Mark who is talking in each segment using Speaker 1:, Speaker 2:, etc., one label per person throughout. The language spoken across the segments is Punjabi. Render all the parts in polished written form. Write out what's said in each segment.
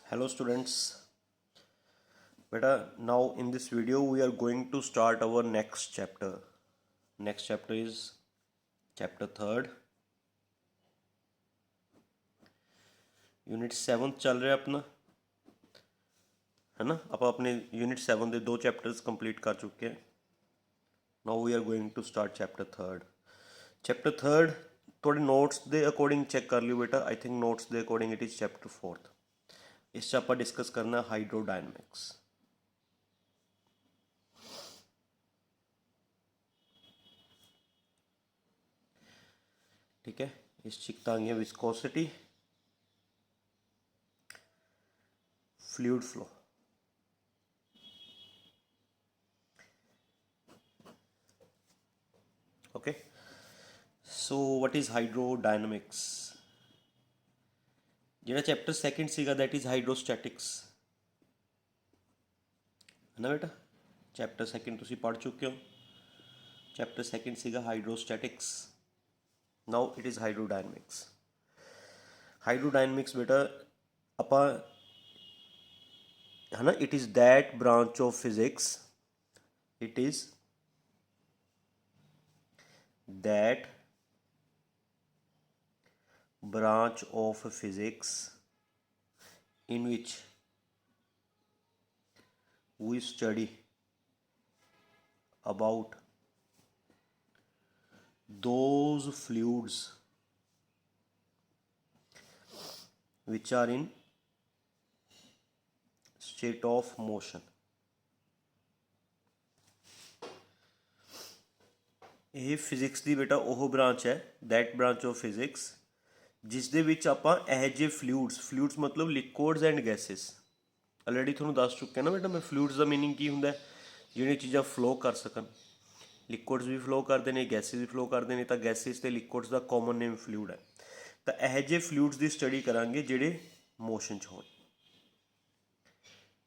Speaker 1: Hello students, beta. Now in this video we are going to start our next chapter. Next chapter is chapter 3rd. Unit 7 चल रहा है अपना, है ना। आप अपने यूनिट 7 के 2 चैप्टर्स कंप्लीट कर चुके हैं। Now we are going to start chapter 3rd। Chapter 3rd थोड़े नोट्स के अकॉर्डिंग चेक कर लियो बेटा। आई थिंक नोट्स के according it is chapter 4th। इस आप डिस्कस करना हाइड्रोडायनमिक्स। ठीक है, इस चिकता आ गया viscosity, fluid flow. Okay, so what is hydrodynamics. ਜਿਹੜਾ चैप्टर 2nd ਸੀਗਾ दैट इज हाइड्रोस्टैटिक्स, है ना बेटा। चैप्टर 2nd ਤੁਸੀਂ पढ़ चुके हो। चैप्टर 2nd ਸੀਗਾ hydrostatics. Now it is hydrodynamics. Hydrodynamics बेटा ਆਪਾਂ, है ना, it is that branch of physics, it is that branch of physics in which we study about those fluids which are in state of motion। ਇਹ ਫਿਜ਼ਿਕਸ ਦੀ ਬੇਟਾ ਉਹ ਬ੍ਰਾਂਚ ਹੈ, दैट ब्रांच ऑफ फिजिक्स जिस दे विच आपां ਇਹੋ ਜਿਹੇ ਫਲੂਇਡਸ मतलब लिक्विड्स एंड गैसेस। ऑलरेडी ਤੁਹਾਨੂੰ ਦੱਸ ਚੁੱਕਿਆ ਨਾ ਬੇਟਾ ਮੈਂ ਫਲੂਇਡਸ ਦਾ ਮੀਨਿੰਗ ਕੀ ਹੁੰਦਾ, ਜਿਹੜੀਆਂ ਚੀਜ਼ਾਂ ਫਲੋ ਕਰ ਸਕਣ। ਲਿਕੁਇਡਸ ਵੀ ਫਲੋ ਕਰਦੇ ਨੇ, ਗੈਸਿਸ ਵੀ ਫਲੋ ਕਰਦੇ ਨੇ, ਤਾਂ ਗੈਸਿਸ ਤੇ ਲਿਕੁਇਡਸ ਦਾ ਕਾਮਨ ਨੇਮ ਫਲੂਇਡ ਹੈ। ਤਾਂ ਇਹੋ ਜਿਹੇ ਫਲੂਇਡਸ ਦੀ ਸਟੱਡੀ ਕਰਾਂਗੇ ਜਿਹੜੇ ਮੋਸ਼ਨ 'ਚ ਹੋਣ,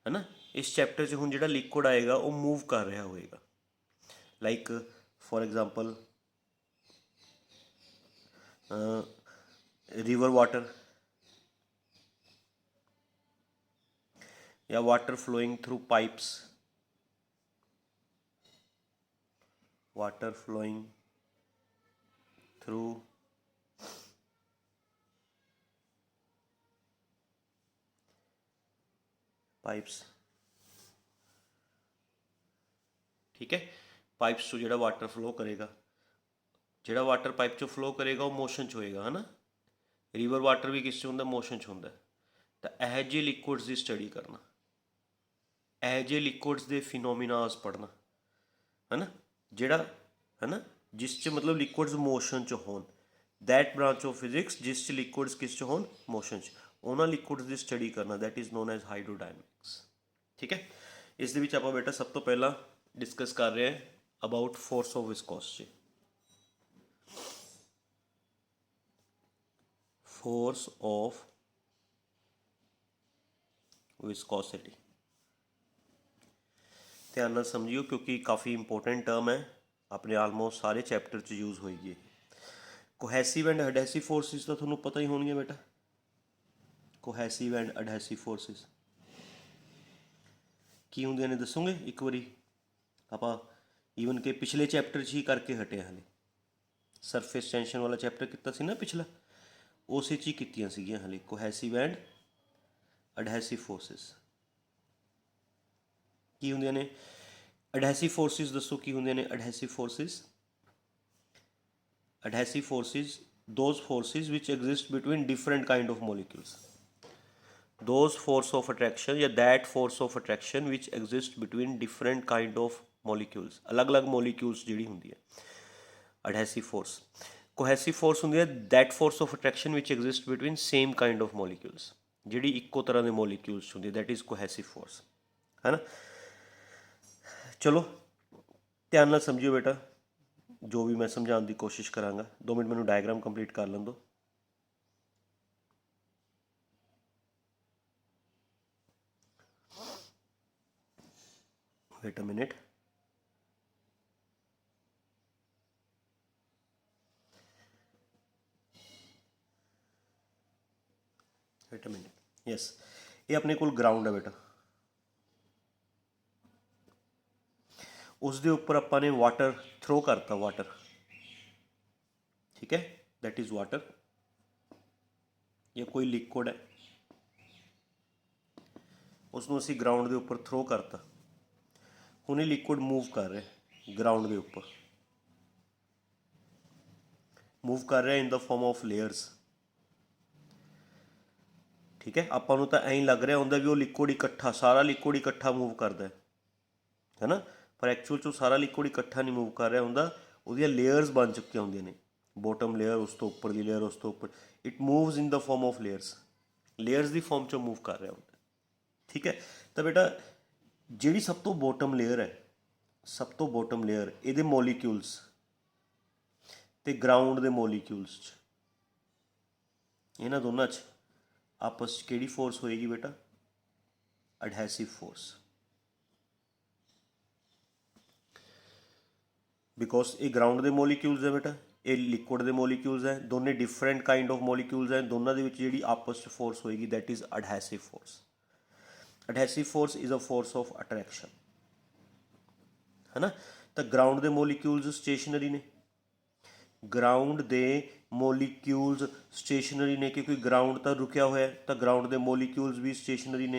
Speaker 1: ਹੈ ਨਾ। ਇਸ ਚੈਪਟਰ 'ਚ ਹੁਣ ਜਿਹੜਾ ਲਿਕੁਇਡ ਆਏਗਾ ਉਹ ਮੂਵ ਕਰ ਰਿਹਾ ਹੋਏਗਾ। Like for example river water या water flowing through pipes, water flowing through pipes. ठीक है, पाइप्स चो जो वाटर फ्लो करेगा, जो वाटर पाइप चो फ्लो करेगा वो मोशन च होएगा, है ना। रिवर वाटर भी किस होंगे, मोशन च होंगे। तो यह जे लिक्विड्स की स्टडी करना, यह जे लिक्विड्स के फिनोमिनास पढ़ना, है ना, जोड़ा, है ना, जिस च मतलब लिक्विड्स मोशन च होन। दैट ब्रांच ऑफ फिजिक्स जिस च लिक्विड्स किस च होन, मोशन च। उन्होंने लिक्विड्स की स्टडी करना, that is known as hydrodynamics. ठीक है, इस आप बेटा सब तो पहला डिस्कस कर रहे हैं about force of viscosity. Force of viscosity ध्यान नाल समझियो क्योंकि काफ़ी इंपोर्टेंट टर्म है, अपने आलमोस्ट सारे चैप्टर च यूज़ होएगी। कोहेसिव एंड एडहेसिव फोर्सिस तो थोड़ा पता ही होंगे बेटा। कोहेसिव एंड एडहेसिव फोर्सिस की होंगे ने दसोगे एक बारी। आप ईवन के पिछले चैप्टर ही करके हटे, हाले सरफेस टेंशन वाला चैप्टर किया सी ना पिछला, उस ही कीतियां सीगियां हाले कोहेसिव एंड एडहेसिव फोर्सिस की होंगे ने। एडहेसिव फोर्सिस दसो की होंगे ने। Adhesive forces those forces which exist between different kind of molecules. Those force of attraction या that force of attraction which exist between different kind of molecules, अलग अलग मॉलिक्यूल्स जी होंगी है एडहेसिव फोर्स। कोहेसिव फोर्स होंगी है that force of attraction which exist between same kind of molecules, जी इक्को तरह के मॉलिक्यूल्स होंगी, दैट इज़ कोहेसिव फोर्स, है ना। चलो ध्यान नाल समझियो बेटा, जो भी मैं समझाने की कोशिश कराँगा। 2 मिनट मैंने डायग्राम कंप्लीट कर लें दो। Wait a minute. Wait a minute, yes. ये अपने कोल ग्राउंड है बेटा, उसके उपर ਆਪਾਂ ने वाटर थ्रो करता, वाटर, ठीक है, दैट इज वाटर, या कोई लिक्विड है उसनों असी ग्राउंड के उपर थ्रो करता, हुण ये लिक्विड मूव कर रहा ग्राउंड के उपर, मूव कर रहा in the form of layers, ठीक है। आपां नूं तां ऐं लग रहा होंदा भी वो लिक्विड इकट्ठा, सारा लिक्विड इकट्ठा मूव करता है ना, पर एक्चुअल चो सारा लिक्विड इकट्ठा नहीं मूव कर रहा होंदा, उहदियां लेयर्स बन चुकियां होंदियां ने, बॉटम लेयर, उस तो उपर दी लेयर, उस तो उपर, it moves in the form of layers, layers की फॉर्म चो मूव कर रहा होंदा, ठीक है। तो बेटा जिहड़ी सब तो बॉटम लेयर है, सब तो बॉटम लेयर, इहदे मॉलीक्यूल्स ते ग्राउंड दे मॉलीक्यूल्स च, इन्हां दोनों च आपस च किहड़ी फोर्स होएगी बेटा, एडहेसिव फोर्स, बिकॉज ये ग्राउंड के मॉलीक्यूल्स है बेटा, ये लिक्विड के मॉलीक्यूल्स है, दोनों डिफरेंट काइंड ऑफ मॉलीक्यूल्स हैं, दोनों के विच जिहड़ी आपस च फोर्स होएगी that is adhesive force. Adhesive force is a force of attraction, है ना। तो ग्राउंड के मॉलीक्यूल्स स्टेशनरी ने, ग्राउंड के मॉलीक्यूल्स स्टेशनरी ने, क्योंकि ग्राउंड तो रुकिया हुआ है, तो ग्राउंड के मॉलीक्यूल्स भी स्टेशनरी ने,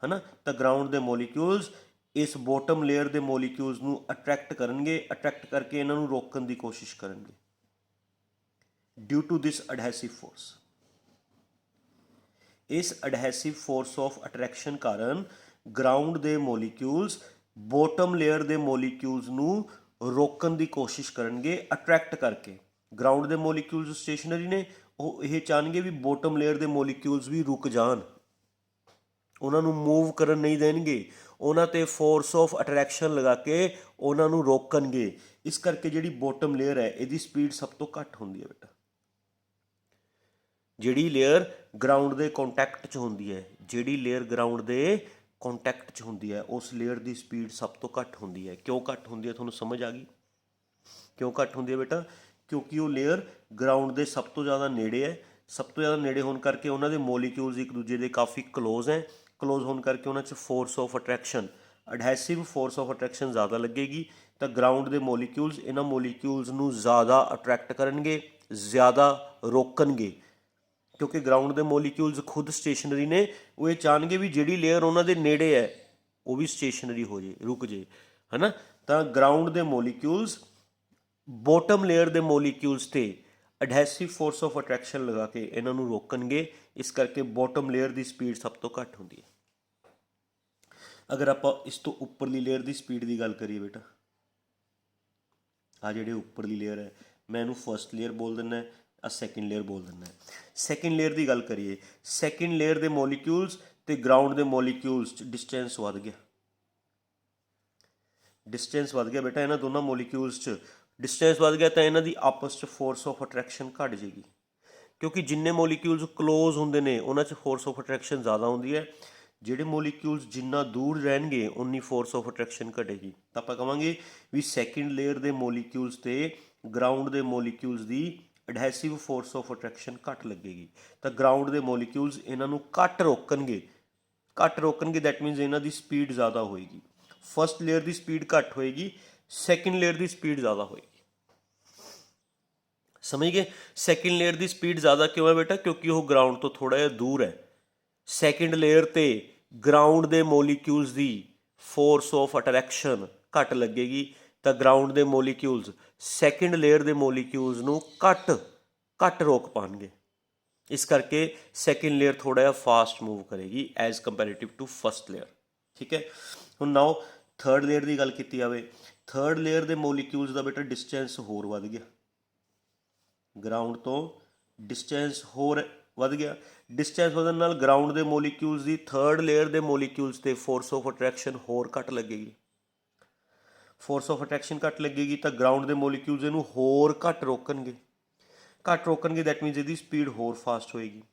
Speaker 1: है ना। तो ग्राउंड के मॉलीक्यूल्स इस बॉटम लेयर के मॉलीक्यूल्स नूं अट्रैक्ट करनगे, अट्रैक्ट करके इन्हां नूं रोकण की कोशिश करनगे due to this adhesive force. इस एडहेसिव फोर्स ऑफ अट्रैक्शन कारण ग्राउंड के मॉलीक्यूल्स बॉटम लेयर के मॉलीक्यूल्स नूं रोकण की कोशिश करनगे अट्रैक्ट करके। ग्राउंड के मॉलीक्यूल्स स्टेशनरी ने, वो ये चाहणगे भी बॉटम लेयर के मॉलीक्यूल्स भी रुक जान, उन्होंने मूव करन नहीं देंगे, उन्होंने फोर्स ऑफ अट्रैक्शन लगा के उन्होंने रोकणगे। इस करके जी बॉटम लेयर है इसकी स्पीड सब तो घट होंदी है बेटा, जी लेयर ग्राउंड के कॉन्टैक्ट च होंदी है, जी लेयर ग्राउंड के कॉन्टैक्ट च होंदी है, उस लेयर की स्पीड सब तो घट होंदी है। क्यों घट होंदी है, तुहानूं समझ आ गई क्यों घट होंदी है बेटा, क्योंकि वो लेयर ग्राउंड के सब तो ज़्यादा नेड़े है, सब तो ज़्यादा नेड़े होने करके उन्होंने मॉलीक्यूल्स एक दूजे के काफ़ी क्लोज हैं, क्लोज होने करके उन्होंने force of attraction, adhesive force of attraction ज़्यादा लगेगी, तो ग्राउंड के मॉलीक्यूल्स इन्हां मॉलीक्यूल्स नूं ज़्यादा अट्रैक्ट करनगे, ज़्यादा रोकणगे, क्योंकि ग्राउंड के मॉलीक्यूल्स खुद स्टेशनरी ने, वो ये चाहणगे भी जिहड़ी लेयर उन्होंने नेड़े है वो भी स्टेशनरी हो जाए, रुक जाए, है ना। तो ग्राउंड के मॉलीक्यूल्स बॉटम लेयर के मॉलीक्यूल्स ते एडहेसिव फोर्स ऑफ अट्रैक्शन लगा के इन्हां नूं रोकणगे, इस करके बॉटम लेयर की स्पीड सब तो घट होंदी है। अगर आप इस तो उपरली लेयर की स्पीड की गल करिए बेटा, आ जिहड़ी उपरली लेयर है, मैं इहनूं फर्स्ट लेयर बोल दिना, आ सैकेंड लेयर बोल दिना। सैकेंड लेयर की गल करिए, सैकेंड लेयर के मॉलीक्यूल्स ते ग्राउंड के मॉलीक्यूल्स डिस्टेंस वध गया, डिस्टेंस वध गया बेटा, इन्हां दोनों मॉलीक्यूल्स च डिस्टेंस वध गया, तो इन्हां दी आपस च फोर्स ऑफ अट्रैक्शन घट जाएगी, क्योंकि जिन्ने मॉलीक्यूल्स क्लोज होंदे ने उन्हां च फोर्स ऑफ अट्रैक्शन ज़्यादा होंदी है, ਜਿਹੜੇ ਮੋਲੀਕਿਊਲਸ ਜਿੰਨਾ ਦੂਰ ਰਹਿਣਗੇ ਉਨੀ ਫੋਰਸ ਆਫ ਅਟਰੈਕਸ਼ਨ ਘਟੇਗੀ। ਤਾਂ ਆਪਾਂ ਕਹਾਂਗੇ ਵੀ ਸੈਕਿੰਡ ਲੇਅਰ ਦੇ ਮੋਲੀਕਿਊਲਸ ਤੇ ਗਰਾਊਂਡ ਦੇ molecules the adhesive force of attraction ਘੱਟ ਲੱਗੇਗੀ, ਤਾਂ ਗਰਾਊਂਡ ਦੇ ਮੋਲੀਕਿਊਲਸ ਇਹਨਾਂ ਨੂੰ ਘੱਟ ਰੋਕਣਗੇ, ਦੈਟ ਮੀਨਸ ਇਹਨਾਂ ਦੀ ਸਪੀਡ ਜ਼ਿਆਦਾ ਹੋਏਗੀ। ਫਸਟ ਲੇਅਰ ਦੀ ਸਪੀਡ ਘੱਟ ਹੋਏਗੀ, ਸੈਕਿੰਡ ਲੇਅਰ ਦੀ ਸਪੀਡ ਜ਼ਿਆਦਾ ਹੋਏਗੀ। समझ गए, सैकेंड लेयर की स्पीड ज़्यादा क्यों है बेटा, क्योंकि वो ग्राउंड तो थोड़ा जिहा दूर है। सैकेंड लेयर ते ग्राउंड के मॉलीक्यूल्स की फोर्स ऑफ अट्रैक्शन घट लगेगी, तो ग्राउंड के मॉलीक्यूल्स सैकेंड लेयर के मॉलीक्यूल्स नूं घट रोक पाएंगे, इस करके सैकेंड लेयर थोड़ा जिहा फास्ट मूव करेगी as comparative to first layer. ठीक है, हुण नाउ थर्ड लेयर की गल की जाए, थर्ड लेयर के मॉलीक्यूल्स का बेटा डिस्टेंस होर वध गया, ग्राउंड तो डिस्टेंस होर वध गया। डिस्टेंस वधन नाल ग्राउंड के मॉलीक्यूल्स की थर्ड लेयर के मॉलीक्यूल्स ते फोर्स ऑफ अट्रैक्शन होर घट लगेगी, फोर्स ऑफ अट्रैक्शन घट लगेगी, तो ग्राउंड के मॉलीक्यूल्स इनू होर घट रोकणगे, दैट मीनस इसकी स्पीड होर फास्ट होएगी।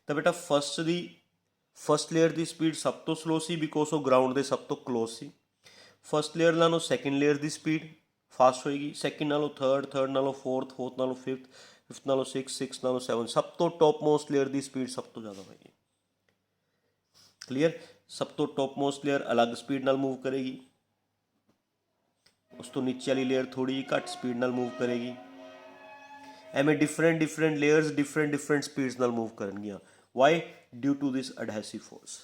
Speaker 1: तो बेटा फस्ट लेयर की स्पीड सब तो स्लो सी, बिकॉज वो ग्राउंड के सब तो क्लोज सी। फस्ट लेयर नालों सैकेंड लेयर की स्पीड फास्ट होएगी, सैकेंड नालों थर्ड, थर्ड नालों फोर्थ, फोर्थ नालों फिफ्थ, फिफ्थ नालों सिक्स, सिक्स नालों सैवन, सब तो टॉप मोस्ट लेयर की स्पीड सब तो ज़्यादा होएगी। ਕਲੀਅਰ। ਸਭ ਤੋਂ ਟੌਪ ਮੋਸਟ ਲੇਅਰ ਅਲੱਗ ਸਪੀਡ ਨਾਲ ਮੂਵ ਕਰੇਗੀ, ਉਸ ਤੋਂ ਨੀਚੇ ਵਾਲੀ ਲੇਅਰ ਥੋੜੀ ਜਿਹੀ ਘੱਟ ਸਪੀਡ ਨਾਲ ਮੂਵ ਕਰੇਗੀ। ਐਵੇਂ ਡਿਫਰੈਂਟ ਲੇਅਰਸ ਡਿਫਰੈਂਟ ਸਪੀਡਸ ਨਾਲ ਮੂਵ ਕਰਨਗੀਆਂ। Why? Due to this adhesive force.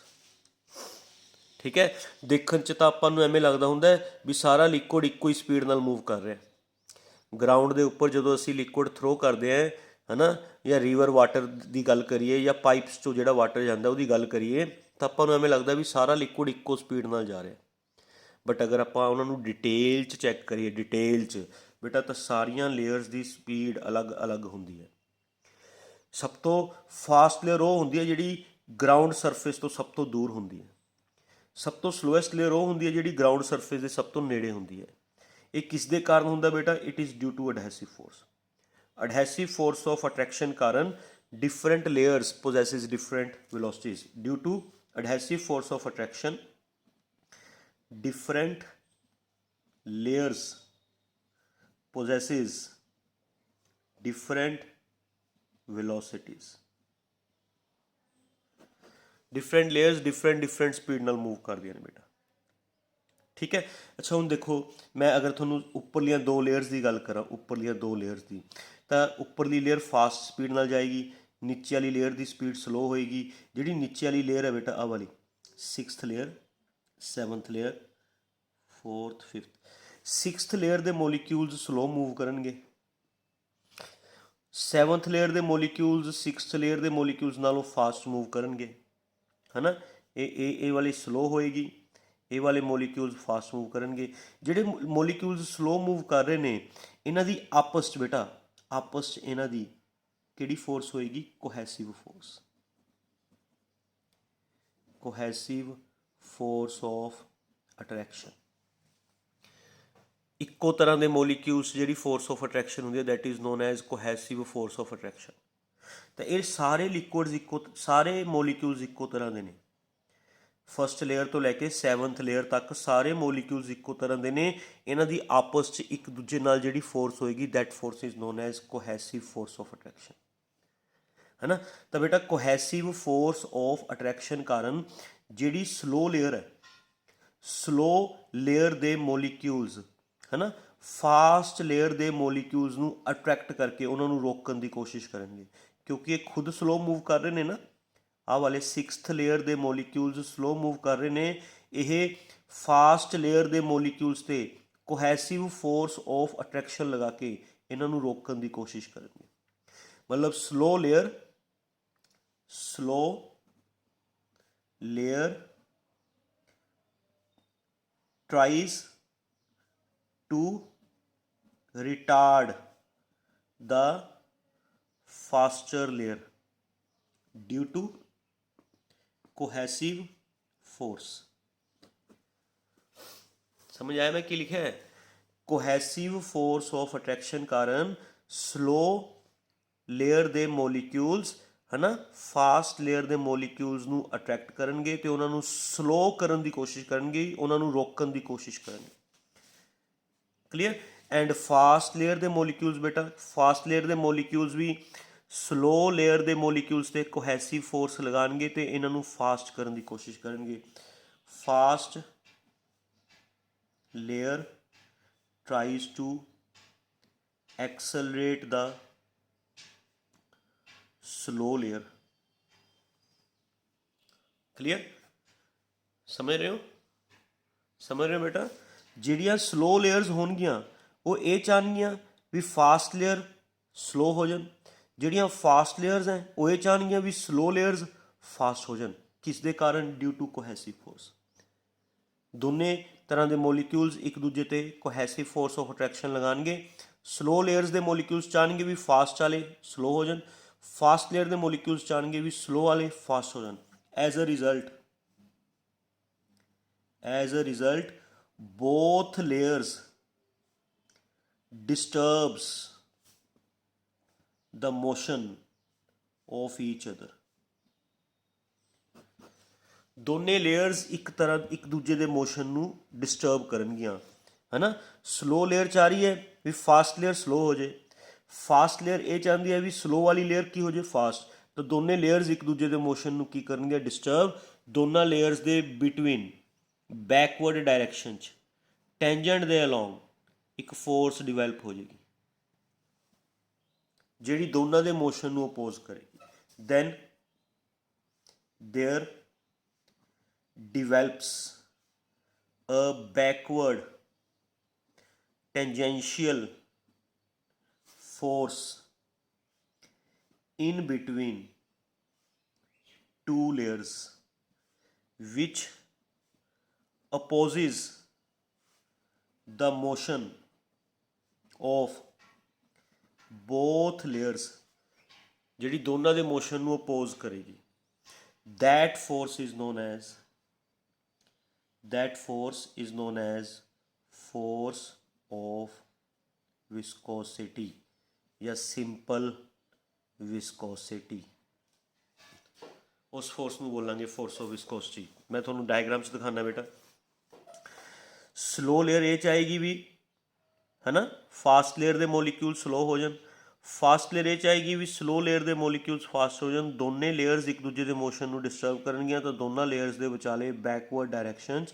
Speaker 1: ਠੀਕ ਹੈ, ਦੇਖਣ 'ਚ ਤਾਂ ਆਪਾਂ ਨੂੰ ਐਵੇਂ ਲੱਗਦਾ ਹੁੰਦਾ ਵੀ ਸਾਰਾ ਲਿਕੁਇਡ ਇੱਕੋ ਹੀ ਸਪੀਡ ਨਾਲ ਮੂਵ ਕਰ ਰਿਹਾ। ਗਰਾਊਂਡ ਦੇ ਉੱਪਰ ਜਦੋਂ ਅਸੀਂ ਲਿਕੁਇਡ ਥਰੋ ਕਰਦੇ ਹਾਂ ਹੈ ਨਾ, ਜਾਂ ਰੀਵਰ ਵਾਟਰ ਦੀ ਗੱਲ ਕਰੀਏ ਜਾਂ ਪਾਈਪਸ 'ਚੋਂ ਜਿਹੜਾ ਵਾਟਰ ਜਾਂਦਾ ਉਹਦੀ ਗੱਲ ਕਰੀਏ, ਤਾਂ ਆਪਾਂ ਨੂੰ ਐਵੇਂ ਲੱਗਦਾ ਵੀ ਸਾਰਾ ਲਿਕੁਇਡ ਇੱਕੋ ਸਪੀਡ ਨਾਲ ਜਾ ਰਿਹਾ। ਬਟ ਅਗਰ ਆਪਾਂ ਉਹਨਾਂ ਨੂੰ ਡਿਟੇਲ 'ਚ ਚੈੱਕ ਕਰੀਏ, ਡਿਟੇਲ 'ਚ ਬੇਟਾ, ਤਾਂ ਸਾਰੀਆਂ ਲੇਅਰਸ ਦੀ ਸਪੀਡ ਅਲੱਗ ਹੁੰਦੀ ਹੈ। ਸਭ ਤੋਂ ਫਾਸਟ ਲੇਅਰ ਉਹ ਹੁੰਦੀ ਹੈ ਜਿਹੜੀ ਗਰਾਊਂਡ ਸਰਫੇਸ ਤੋਂ ਸਭ ਤੋਂ ਦੂਰ ਹੁੰਦੀ ਹੈ। ਸਭ ਤੋਂ ਸਲੋਐਸਟ ਲੇਅਰ ਉਹ ਹੁੰਦੀ ਹੈ ਜਿਹੜੀ ਗਰਾਊਂਡ ਸਰਫੇਸ ਦੇ ਸਭ ਤੋਂ ਨੇੜੇ ਹੁੰਦੀ ਹੈ। ਇਹ ਕਿਸ ਦੇ ਕਾਰਨ ਹੁੰਦਾ ਬੇਟਾ? It is due to adhesive force. Adhesive force of attraction ਕਾਰਨ different layers possesses different velocities. Due to adhesive force of attraction, different layers possesses different velocities. Different layers different speed ਨਾਲ ਮੂਵ ਕਰਦੀਆਂ ਨੇ ਬੇਟਾ। ਠੀਕ ਹੈ, ਅੱਛਾ ਹੁਣ ਦੇਖੋ, ਮੈਂ ਅਗਰ ਤੁਹਾਨੂੰ ਉੱਪਰਲੀਆਂ ਦੋ ਲੇਅਰਸ ਦੀ ਗੱਲ ਕਰਾਂ, ਉੱਪਰਲੀਆਂ ਦੋ ਲੇਅਰਸ ਦੀ, ਤਾਂ ਉੱਪਰਲੀ ਲੇਅਰ ਫਾਸਟ ਸਪੀਡ ਨਾਲ ਜਾਏਗੀ, ਨੀਚੇ ਵਾਲੀ ਲੇਅਰ ਦੀ ਸਪੀਡ ਸਲੋ ਹੋਏਗੀ। ਜਿਹੜੀ ਨੀਚੇ ਵਾਲੀ ਲੇਅਰ ਹੈ ਬੇਟਾ, ਆਹ ਵਾਲੀ 6th layer, 7th layer, 4th, 5th, 6th layer ਦੇ ਮੋਲੀਕਿਊਲਸ ਸਲੋ ਮੂਵ ਕਰਨਗੇ। 7th ਲੇਅਰ ਦੇ ਮੋਲੀਕਿਊਲਸ 6th ਲੇਅਰ ਦੇ ਮੋਲੀਕਿਊਲਸ ਨਾਲੋਂ ਫਾਸਟ ਮੂਵ ਕਰਨਗੇ, ਹੈ ਨਾ। ਇਹ ਵਾਲੀ ਸਲੋ ਹੋਏਗੀ, ਇਹ ਵਾਲੇ ਮੋਲੀਕਿਊਲਸ ਫਾਸਟ ਮੂਵ ਕਰਨਗੇ। ਜਿਹੜੇ ਮੋਲੀਕਿਊਲਸ ਸਲੋ ਮੂਵ ਕਰ ਰਹੇ ਨੇ, ਇਹਨਾਂ ਦੀ ਆਪਸ 'ਚ ਬੇਟਾ, ਆਪਸ 'ਚ ਇਹਨਾਂ ਦੀ ਕਿਹੜੀ ਫੋਰਸ ਹੋਏਗੀ? Cohesive force. Cohesive force of attraction. ਇੱਕੋ ਤਰ੍ਹਾਂ ਦੇ ਮੋਲੀਕਿਊਲਸ ਜਿਹੜੀ ਫੋਰਸ ਆਫ ਅਟਰੈਕਸ਼ਨ ਹੁੰਦੀ ਹੈ, that is known as cohesive force of attraction. ਤਾਂ ਇਹ ਸਾਰੇ ਲਿਕੁਇਡਸ ਸਾਰੇ ਮੋਲੀਕਿਊਲਸ ਇੱਕੋ ਤਰ੍ਹਾਂ ਦੇ ਨੇ। ਫਸਟ ਲੇਅਰ ਤੋਂ ਲੈ ਕੇ 7th ਲੇਅਰ ਤੱਕ ਸਾਰੇ ਮੋਲੀਕਿਊਲਸ ਇੱਕੋ ਤਰ੍ਹਾਂ ਦੇ ਨੇ। ਇਹਨਾਂ ਦੀ ਆਪਸ 'ਚ ਇੱਕ ਦੂਜੇ ਨਾਲ ਜਿਹੜੀ ਫੋਰਸ ਹੋਏਗੀ, that force is known as cohesive force of attraction, ਹੈ ਨਾ। ਤਾਂ ਬੇਟਾ ਕੋਹੈਸਿਵ ਫੋਰਸ ਆਫ ਅਟਰੈਕਸ਼ਨ ਕਾਰਨ ਜਿਹੜੀ ਸਲੋ ਲੇਅਰ ਹੈ, ਸਲੋ ਲੇਅਰ ਦੇ ਮੋਲੀਕਿਊਲਸ, ਹੈ ਨਾ, ਫਾਸਟ ਲੇਅਰ ਦੇ ਮੋਲੀਕਿਊਲਸ ਨੂੰ ਅਟਰੈਕਟ ਕਰਕੇ ਉਹਨਾਂ ਨੂੰ ਰੋਕਣ ਦੀ ਕੋਸ਼ਿਸ਼ ਕਰਨਗੇ, ਕਿਉਂਕਿ ਇਹ ਖੁਦ ਸਲੋ ਮੂਵ ਕਰ ਰਹੇ ਨੇ ਨਾ। ਆਹ ਵਾਲੇ 6th ਲੇਅਰ ਦੇ ਮੋਲੀਕਿਊਲਸ ਸਲੋ ਮੂਵ ਕਰ ਰਹੇ ਨੇ, ਇਹ ਫਾਸਟ ਲੇਅਰ ਦੇ ਮੋਲੀਕਿਊਲਸ 'ਤੇ ਕੋਹੈਸਿਵ ਫੋਰਸ ਆਫ ਅਟਰੈਕਸ਼ਨ ਲਗਾ ਕੇ ਇਹਨਾਂ ਨੂੰ ਰੋਕਣ ਦੀ ਕੋਸ਼ਿਸ਼ ਕਰਨਗੇ। ਮਤਲਬ slow layer tries to retard the faster layer due to cohesive force. समझ आया मैं क्या लिखा है? कोहेसिव फोर्स ऑफ अट्रैक्शन कारण स्लो लेयर दे मॉलिक्यूल्स, है ना, फास्ट लेयर दे मॉलिक्यूल्स ਨੂੰ ਅਟਰੈਕਟ ਕਰਨਗੇ ਤੇ ਉਹਨਾਂ ਨੂੰ ਸਲੋ ਕਰਨ ਦੀ ਕੋਸ਼ਿਸ਼ ਕਰਨਗੇ, ਉਹਨਾਂ ਨੂੰ ਰੋਕਣ ਦੀ ਕੋਸ਼ਿਸ਼ ਕਰਨਗੇ। ਕਲੀਅਰ? ਐਂਡ ਫਾਸਟ ਲੇਅਰ ਦੇ ਮੋਲੀਕਿਊਲਸ ਬੇਟਾ, ਫਾਸਟ ਲੇਅਰ ਦੇ ਮੋਲੀਕਿਊਲਸ ਵੀ ਸਲੋ ਲੇਅਰ ਦੇ ਮੋਲੀਕਿਊਲਸ 'ਤੇ ਕੋਹੈਸਿਵ ਫੋਰਸ ਲਗਾਉਣਗੇ ਤੇ ਇਹਨਾਂ ਨੂੰ ਫਾਸਟ ਕਰਨ ਦੀ ਕੋਸ਼ਿਸ਼ ਕਰਨਗੇ। Fast layer tries to accelerate the slow layer. Clear? ਸਮਝ ਰਹੇ ਹੋ? ਸਮਝ ਰਹੇ ਹੋ ਬੇਟਾ? ਜਿਹੜੀਆਂ ਸਲੋ ਲੇਅਰਸ ਹੋਣਗੀਆਂ ਉਹ ਇਹ ਚਾਹਣਗੀਆਂ ਵੀ ਫਾਸਟ ਲੇਅਰ ਸਲੋ ਹੋ ਜਾਣ, ਜਿਹੜੀਆਂ ਫਾਸਟ ਲੇਅਰਸ ਹੈ ਉਹ ਇਹ ਚਾਹਣਗੀਆਂ ਵੀ ਸਲੋ ਲੇਅਰਸ ਫਾਸਟ ਹੋ ਜਾਣ। ਕਿਸ ਦੇ ਕਾਰਨ? Due to cohesive force. ਦੋਨੇ ਤਰ੍ਹਾਂ ਦੇ ਮੋਲੀਕਿਊਲਸ ਇੱਕ ਦੂਜੇ 'ਤੇ ਕੋਹੈਸਿਵ ਫੋਰਸ ਆਫ ਅਟਰੈਕਸ਼ਨ ਲਗਾਉਣਗੇ। ਸਲੋ ਲੇਅਰਸ ਦੇ ਮੋਲੀਕਿਊਲਸ ਚਾਹਣਗੇ ਵੀ ਫਾਸਟ ਵਾਲੇ ਸਲੋ ਹੋ ਜਾਣ, ਫਾਸਟ ਲੇਅਰ ਦੇ ਮੋਲੀਕਿਊਲਸ ਚਾਹਣਗੇ ਵੀ ਸਲੋ ਵਾਲੇ ਫਾਸਟ ਹੋ ਜਾਣ। As a result both layers disturbs the motion of each other। ਦੋਨੇ ਲੇਅਰਸ ਇੱਕ ਦੂਜੇ ਦੇ ਮੋਸ਼ਨ ਨੂੰ ਡਿਸਟਰਬ ਕਰਨਗੀਆਂ, ਹੈ ਨਾ। ਸਲੋ ਲੇਅਰ ਚਾਹ ਰਹੀ ਹੈ ਵੀ ਫਾਸਟ ਲੇਅਰ ਸਲੋ ਹੋ ਜਾਏ, ਫਾਸਟ ਲੇਅਰ ਇਹ ਚਾਹੁੰਦੀ ਹੈ ਵੀ ਸਲੋ ਵਾਲੀ ਲੇਅਰ ਕੀ ਹੋ ਜਾਏ? ਫਾਸਟ। ਤਾਂ ਦੋਨੇ ਲੇਅਰਸ ਇੱਕ ਦੂਜੇ ਦੇ ਮੋਸ਼ਨ ਨੂੰ ਕੀ ਕਰਨਗੇ, ਡਿਸਟਰਬ। ਦੋਨਾਂ ਲੇਅਰਸ ਦੇ ਬਿਟਵੀਨ ਬੈਕਵਰਡ ਡਾਇਰੈਕਸ਼ਨ 'ਚ ਟੈਂਜੈਂਟ ਦੇ ਅਲੋਂਗ ਇੱਕ ਫੋਰਸ ਡਿਵੈਲਪ ਹੋ ਜਾਏਗੀ ਜਿਹੜੀ ਦੋਨਾਂ ਦੇ ਮੋਸ਼ਨ ਨੂੰ ਅਪੋਜ਼ ਕਰੇਗੀ। Then there develops a backward tangential force in between two layers which opposes the motion of both layers, ਜਿਹੜੀ ਦੋਨਾਂ ਦੇ ਮੋਸ਼ਨ ਨੂੰ ਅਪੋਜ਼ ਕਰੇਗੀ। that force is known as force of viscosity या simple viscosity। उस फोर्स ਨੂੰ ਬੋਲਾਂਗੇ force of viscosity। मैं ਤੁਹਾਨੂੰ डायग्राम 'ਚ ਦਿਖਾਣਾ बेटा। स्लो लेयर ਇਹ 'ਚ ਆਏਗੀ ਵੀ है ना, फास्ट लेयर ਦੇ ਮੋਲੀਕਿਊਲ ਸਲੋ ਹੋ ਜਾਣ। ਫਾਸਟ ਲੇਅਰ ਇਹ 'ਚ ਆਏਗੀ ਵੀ ਸਲੋ ਲੇਅਰ ਦੇ ਮੋਲੀਕਿਊਲਸ ਫਾਸਟ ਹੋ ਜਾਣ। ਦੋਨੇ ਲੇਅਰਸ ਇੱਕ ਦੂਜੇ ਦੇ ਮੋਸ਼ਨ ਨੂੰ ਡਿਸਟਰਬ ਕਰਨਗੀਆਂ ਤਾਂ ਦੋਨਾਂ ਲੇਅਰਸ ਦੇ ਵਿਚਾਲੇ ਬੈਕਵਰਡ ਡਾਇਰੈਕਸ਼ਨ 'ਚ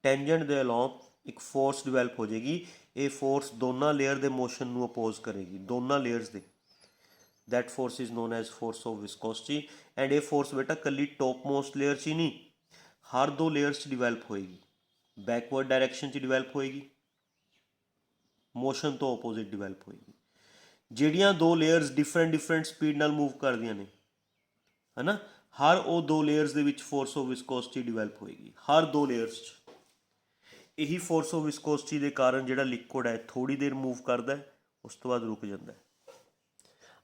Speaker 1: ਟੈਂਜੈਂਟ ਦੇ ਅਲੋਂਗ ਇੱਕ ਫੋਰਸ ਡਿਵੈਲਪ ਹੋ ਜਾਏਗੀ। ਇਹ ਫੋਰਸ ਦੋਨਾਂ ਲੇਅਰ ਦੇ ਮੋਸ਼ਨ ਨੂੰ ਅਪੋਜ਼ ਕਰੇਗੀ, ਦੋਨਾਂ ਲੇਅਰਸ ਦੇ। that force is known as force of viscosity। And ਇਹ ਫੋਰਸ ਬੇਟਾ ਕੱਲੀ ਟੌਪ ਮੋਸਟ ਲੇਅਰ 'ਚ ਹੀ ਨਹੀਂ, ਹਰ ਦੋ ਲੇਅਰਸ 'ਚ ਡਿਵੈਲਪ ਹੋਏਗੀ। ਬੈਕਵਰਡ ਡਾਇਰੈਕਸ਼ਨ 'ਚ ਡਿਵੈਲਪ ਹੋਏਗੀ, ਮੋਸ਼ਨ ਤੋਂ ਆਪੋਜ਼ਿਟ ਡਿਵੈਲਪ ਹੋਏਗੀ। ਜਿਹੜੀਆਂ ਦੋ ਲੇਅਰਸ ਡਿਫਰੈਂਟ ਸਪੀਡ ਨਾਲ ਮੂਵ ਕਰਦੀਆਂ ਨੇ ਹੈ ਨਾ, ਹਰ ਉਹ ਦੋ ਲੇਅਰਸ ਦੇ ਵਿੱਚ ਫੋਰਸ ਆਫ ਵਿਸਕੋਸਿਟੀ ਡਿਵੈਲਪ ਹੋਏਗੀ, ਹਰ ਦੋ ਲੇਅਰਸ 'ਚ। ਇਹੀ ਫੋਰਸ ਆਫ ਵਿਸਕੋਸਿਟੀ ਦੇ ਕਾਰਨ ਜਿਹੜਾ ਲਿਕੁਇਡ ਹੈ ਥੋੜ੍ਹੀ ਦੇਰ ਮੂਵ ਕਰਦਾ, ਉਸ ਤੋਂ ਬਾਅਦ ਰੁਕ ਜਾਂਦਾ।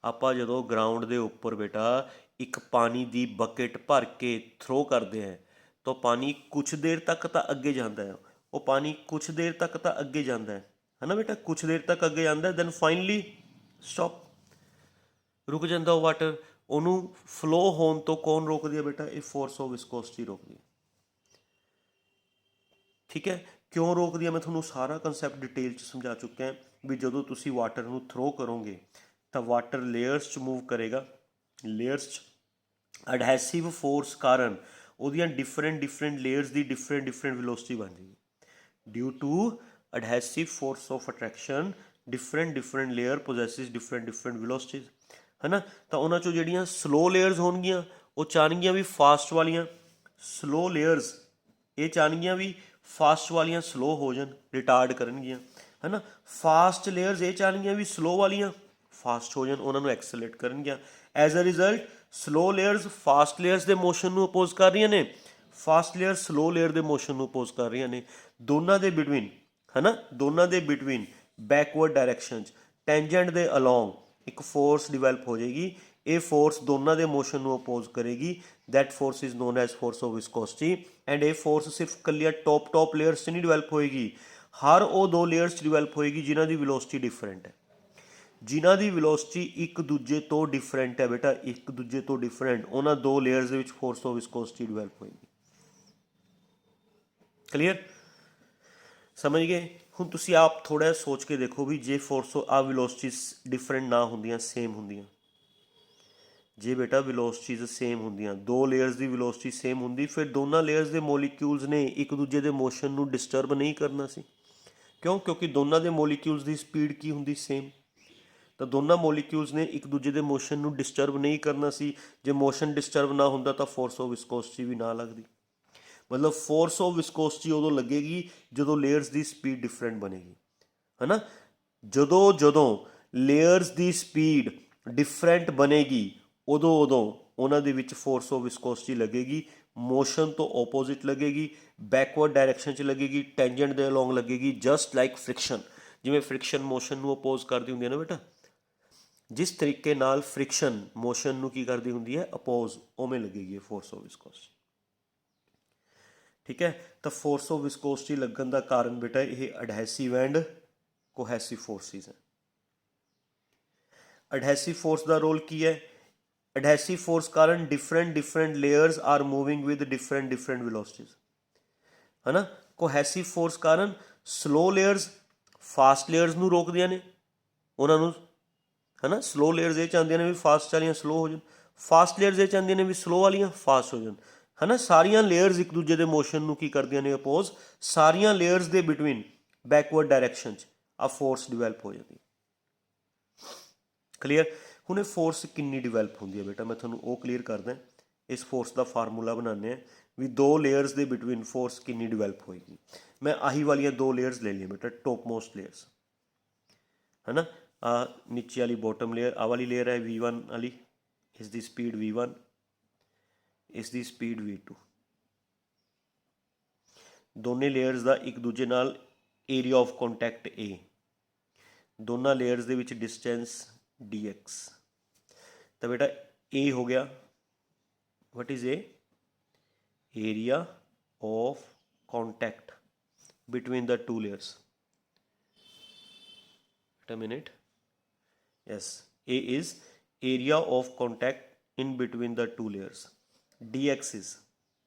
Speaker 1: ਆਪਾਂ ਜਦੋਂ ਗਰਾਊਂਡ ਦੇ ਉੱਪਰ ਬੇਟਾ ਇੱਕ ਪਾਣੀ ਦੀ ਬਕਟ ਭਰ ਕੇ ਥਰੋ ਕਰਦੇ ਹੈ ਤਾਂ ਪਾਣੀ ਕੁਛ ਦੇਰ ਤੱਕ ਤਾਂ ਅੱਗੇ ਜਾਂਦਾ ਹੈ, ਉਹ ਪਾਣੀ ਕੁਛ ਦੇਰ ਤੱਕ ਤਾਂ ਅੱਗੇ ਜਾਂਦਾ ਹੈ ਨਾ ਬੇਟਾ, ਕੁਛ ਦੇਰ ਤੱਕ ਅੱਗੇ ਜਾਂਦਾ, ਦੈਨ ਫਾਈਨਲੀ ਸਟਾਪ, ਰੁਕ ਜਾਂਦਾ ਉਹ ਵਾਟਰ। ਉਹਨੂੰ ਫਲੋ ਹੋਣ ਤੋਂ ਕੌਣ ਰੋਕਦੀ ਹੈ ਬੇਟਾ, ਇਹ ਫੋਰਸ ਆਫ ਵਿਸਕੋਸਿਟੀ ਰੋਕਦੀ ਹੈ। ਠੀਕ ਹੈ, ਕਿਉਂ ਰੋਕਦੀ ਹੈ ਮੈਂ ਤੁਹਾਨੂੰ ਸਾਰਾ ਕੰਸੈਪਟ ਡਿਟੇਲ 'ਚ ਸਮਝਾ ਚੁੱਕਿਆ ਵੀ ਜਦੋਂ ਤੁਸੀਂ ਵਾਟਰ ਨੂੰ ਥਰੋ ਕਰੋਗੇ ਤਾਂ ਵਾਟਰ ਲੇਅਰਸ 'ਚ ਮੂਵ ਕਰੇਗਾ। ਲੇਅਰਸ 'ਚ ਅਡਹੈਸਿਵ ਫੋਰਸ ਕਾਰਨ ਉਹਦੀਆਂ ਡਿਫਰੈਂਟ ਲੇਅਰਸ ਦੀ ਡਿਫਰੈਂਟ ਵੈਲੋਸਿਟੀ ਬਣ ਜਾਏਗੀ। Due to adhesive force of attraction different layer possesses different velocities ਹੈ ਨਾ। ਤਾਂ ਉਹਨਾਂ 'ਚੋਂ ਜਿਹੜੀਆਂ ਸਲੋ ਲੇਅਰਸ ਹੋਣਗੀਆਂ ਉਹ ਚਾਹਣਗੀਆਂ ਵੀ ਫਾਸਟ ਵਾਲੀਆਂ ਸਲੋ ਲੇਅਰਸ, ਇਹ ਚਾਹਣਗੀਆਂ ਵੀ ਫਾਸਟ ਵਾਲੀਆਂ ਸਲੋ ਹੋ ਜਾਣ, ਰਿਟਾਰਡ ਕਰਨਗੀਆਂ ਹੈ ਨਾ। ਫਾਸਟ ਲੇਅਰਸ ਇਹ ਚਾਹਣਗੀਆਂ ਵੀ ਸਲੋ ਵਾਲੀਆਂ ਫਾਸਟ ਹੋ ਜਾਣ, ਉਹਨਾਂ ਨੂੰ ਐਕਸਲੇਟ ਕਰਨਗੀਆਂ। As a result slow layers fast layers ਦੇ ਮੋਸ਼ਨ ਨੂੰ ਅਪੋਜ਼ ਕਰ ਰਹੀਆਂ ਨੇ, ਫਾਸਟ ਲੇਅਰ ਸਲੋ ਲੇਅਰ ਦੇ ਮੋਸ਼ਨ ਨੂੰ ਅਪੋਜ਼ ਕਰ ਰਹੀਆਂ ਨੇ। ਦੋਨਾਂ ਦੇ ਬਿਟਵੀਨ ਹੈ ਨਾ, ਦੋਨਾਂ ਦੇ ਬਿਟਵੀਨ ਬੈਕਵਰਡ ਡਾਇਰੈਕਸ਼ਨ 'ਚ ਟੈਂਜੈਂਟ ਦੇ ਅਲੋਂਗ ਇੱਕ ਫੋਰਸ ਡਿਵੈਲਪ ਹੋ ਜਾਏਗੀ। ਇਹ ਫੋਰਸ ਦੋਨਾਂ ਦੇ ਮੋਸ਼ਨ ਨੂੰ ਅਪੋਜ਼ ਕਰੇਗੀ। That force is known as force of viscosity. And ਇਹ ਫੋਰਸ ਸਿਰਫ ਇਕੱਲੀਆਂ ਟੌਪ ਲੇਅਰਸ 'ਚ ਨਹੀਂ ਡਿਵੈਲਪ ਹੋਏਗੀ, ਹਰ ਉਹ ਦੋ ਲੇਅਰਸ 'ਚ ਡਿਵੈਲਪ ਹੋਏਗੀ ਜਿਨ੍ਹਾਂ ਦੀ ਵੈਲੋਸਿਟੀ ਡਿਫਰੈਂਟ ਹੈ, ਜਿਨ੍ਹਾਂ ਦੀ ਵੈਲੋਸਿਟੀ ਇੱਕ ਦੂਜੇ ਤੋਂ ਡਿਫਰੈਂਟ ਹੈ ਬੇਟਾ, ਇੱਕ ਦੂਜੇ ਤੋਂ ਡਿਫਰੈਂਟ। ਉਹਨਾਂ ਦੋ ਲੇਅਰਸ ਦੇ ਵਿੱਚ ਫੋਰਸ ਆਫ ਵਿਸਕੋਸਿਟੀ ਡਿਵੈਲਪ ਹੋਏਗੀ। ਕਲੀਅਰ, ਸਮਝ ਗਏ? ਹੁਣ ਤੁਸੀਂ ਆਪ ਥੋੜ੍ਹਾ ਜਿਹਾ ਸੋਚ ਕੇ ਦੇਖੋ ਵੀ ਜੇ ਫੋਰਸ ਆ ਵੈਲੋਸਿਟੀਜ਼ ਡਿਫਰੈਂਟ ਨਾ ਹੁੰਦੀਆਂ, ਸੇਮ ਹੁੰਦੀਆਂ, ਜੇ ਬੇਟਾ ਵੈਲੋਸਿਟੀਜ਼ ਸੇਮ ਹੁੰਦੀਆਂ, ਦੋ ਲੇਅਰਸ ਦੀ ਵੈਲੋਸਿਟੀ ਸੇਮ ਹੁੰਦੀ, ਫਿਰ ਦੋਨਾਂ ਲੇਅਰਸ ਦੇ ਮੋਲੀਕਿਊਲਸ ਨੇ ਇੱਕ ਦੂਜੇ ਦੇ ਮੋਸ਼ਨ ਨੂੰ ਡਿਸਟਰਬ ਨਹੀਂ ਕਰਨਾ ਸੀ। ਕਿਉਂ? ਕਿਉਂਕਿ ਦੋਨਾਂ ਦੇ ਮੋਲੀਕਿਊਲਸ ਦੀ ਸਪੀਡ ਕੀ ਹੁੰਦੀ, ਸੇਮ। ਤਾਂ ਦੋਨਾਂ ਮੋਲੀਕਿਊਲਸ ਨੇ ਇੱਕ ਦੂਜੇ ਦੇ ਮੋਸ਼ਨ ਨੂੰ ਡਿਸਟਰਬ ਨਹੀਂ ਕਰਨਾ ਸੀ। ਜੇ ਮੋਸ਼ਨ ਡਿਸਟਰਬ ਨਾ ਹੁੰਦਾ ਤਾਂ ਫੋਰਸ ਆਫ ਵਿਸਕੋਸਿਟੀ ਵੀ ਨਾ ਲੱਗਦੀ। ਮਤਲਬ ਫੋਰਸ ਆਫ ਵਿਸਕੋਸਿਟੀ ਉਦੋਂ ਲੱਗੇਗੀ ਜਦੋਂ ਲੇਅਰਸ ਦੀ ਸਪੀਡ ਡਿਫਰੈਂਟ ਬਣੇਗੀ ਹੈ ਨਾ। ਜਦੋਂ ਲੇਅਰਸ ਦੀ ਸਪੀਡ ਡਿਫਰੈਂਟ ਬਣੇਗੀ ਉਦੋਂ ਉਹਨਾਂ ਦੇ ਵਿੱਚ ਫੋਰਸ ਆਫ ਵਿਸਕੋਸਿਟੀ ਲੱਗੇਗੀ, ਮੋਸ਼ਨ ਤੋਂ ਓਪੋਜ਼ਿਟ ਲੱਗੇਗੀ, ਬੈਕਵਰਡ ਡਾਇਰੈਕਸ਼ਨ 'ਚ ਲੱਗੇਗੀ, ਟੈਂਜੈਂਟ ਦੇ ਅਲੋਂਗ ਲੱਗੇਗੀ। ਜਸਟ ਲਾਈਕ ਫ੍ਰਿਕਸ਼ਨ, ਜਿਵੇਂ ਫ੍ਰਿਕਸ਼ਨ ਮੋਸ਼ਨ ਨੂੰ ਅਪੋਜ਼ ਕਰਦੀ ਹੁੰਦੀ ਹੈ ਨਾ ਬੇਟਾ, ਜਿਸ ਤਰੀਕੇ ਨਾਲ ਫ੍ਰਿਕਸ਼ਨ ਮੋਸ਼ਨ ਨੂੰ ਕੀ ਕਰਦੀ ਹੁੰਦੀ ਹੈ, ਅਪੋਜ਼, ਉਵੇਂ ਲੱਗੇਗੀ ਫੋਰਸ ਆਫ ਵਿਸਕੋਸਿਟੀ। ਠੀਕ ਹੈ, ਤਾਂ ਫੋਰਸ ਆਫ ਵਿਸਕੋਸਿਟੀ ਲੱਗਣ ਦਾ ਕਾਰਨ ਬੇਟਾ ਇਹ ਅਡਹੈਸਿਵ ਐਂਡ ਕੋਹੈਸਿਵ ਫੋਰਸਿਸ ਹੈ। ਅਡਹੈਸਿਵ ਫੋਰਸ ਦਾ ਰੋਲ ਕੀ ਹੈ? ਅਡਹੈਸਿਵ ਫੋਰਸ ਕਾਰਨ different layers are moving with different velocities ਹੈ ਨਾ। ਕੋਹੈਸਿਵ ਫੋਰਸ ਕਾਰਨ ਸਲੋ ਲੇਅਰਸ ਫਾਸਟ ਲੇਅਰਸ ਨੂੰ ਰੋਕਦੀਆਂ ਨੇ, ਉਹਨਾਂ ਨੂੰ ਹੈ ਨਾ। ਸਲੋ ਲੇਅਰਸ ਇਹ ਚਾਹੁੰਦੀਆਂ ਨੇ ਵੀ ਫਾਸਟ ਵਾਲੀਆਂ ਸਲੋ ਹੋ ਜਾਣ, ਫਾਸਟ ਲੇਅਰਸ ਇਹ ਚਾਹੁੰਦੀਆਂ ਨੇ ਵੀ ਸਲੋ ਵਾਲੀਆਂ ਫਾਸਟ ਹੋ ਜਾਣ, ਹੈ ਨਾ। ਸਾਰੀਆਂ ਲੇਅਰਸ ਇੱਕ ਦੂਜੇ ਦੇ ਮੋਸ਼ਨ ਨੂੰ ਕੀ ਕਰਦੀਆਂ ਨੇ, ਅਪੋਜ਼। ਸਾਰੀਆਂ ਲੇਅਰਸ ਦੇ ਬਿਟਵੀਨ ਬੈਕਵਰਡ ਡਾਇਰੈਕਸ਼ਨ 'ਚ ਆ ਫੋਰਸ ਡਿਵੈਲਪ ਹੋ ਜਾਂਦੀ। ਕਲੀਅਰ। ਹੁਣ ਇਹ ਫੋਰਸ ਕਿੰਨੀ ਡਿਵੈਲਪ ਹੁੰਦੀ ਹੈ ਬੇਟਾ, ਮੈਂ ਤੁਹਾਨੂੰ ਉਹ ਕਲੀਅਰ ਕਰਦਾ। ਇਸ ਫੋਰਸ ਦਾ ਫਾਰਮੂਲਾ ਬਣਾਉਂਦੇ ਹਾਂ ਵੀ ਦੋ ਲੇਅਰਸ ਦੇ ਬਿਟਵੀਨ ਫੋਰਸ ਕਿੰਨੀ ਡਿਵੈਲਪ ਹੋਏਗੀ। ਮੈਂ ਆਹੀ ਵਾਲੀਆਂ ਦੋ ਲੇਅਰਸ ਲੈ ਲਈਆਂ ਬੇਟਾ, ਟੋਪ ਮੋਸਟ ਲੇਅਰਸ, ਹੈ ਨਾ। ਆ ਨੀਚੇ ਵਾਲੀ ਬੋਟਮ ਲੇਅਰ, ਆ ਵਾਲੀ ਲੇਅਰ ਹੈ V1 ਵਾਲੀ, ਇਸ ਦੀ ਸਪੀਡ V1, ਇਸ ਦੀ ਸਪੀਡ V2। ਦੋਨੇ ਲੇਅਰਸ ਦਾ ਇੱਕ ਦੂਜੇ ਨਾਲ ਏਰੀਆ ਆਫ ਕੰਟੈਕਟ A, ਦੋਨਾਂ ਲੇਅਰਸ ਦੇ ਵਿੱਚ ਡਿਸਟੈਂਸ dx। ਤਾਂ ਬੇਟਾ A ਹੋ ਗਿਆ, what is A, area of contact between the two layers. Wait a minute. Yes, A is area of contact in between the two layers. dx is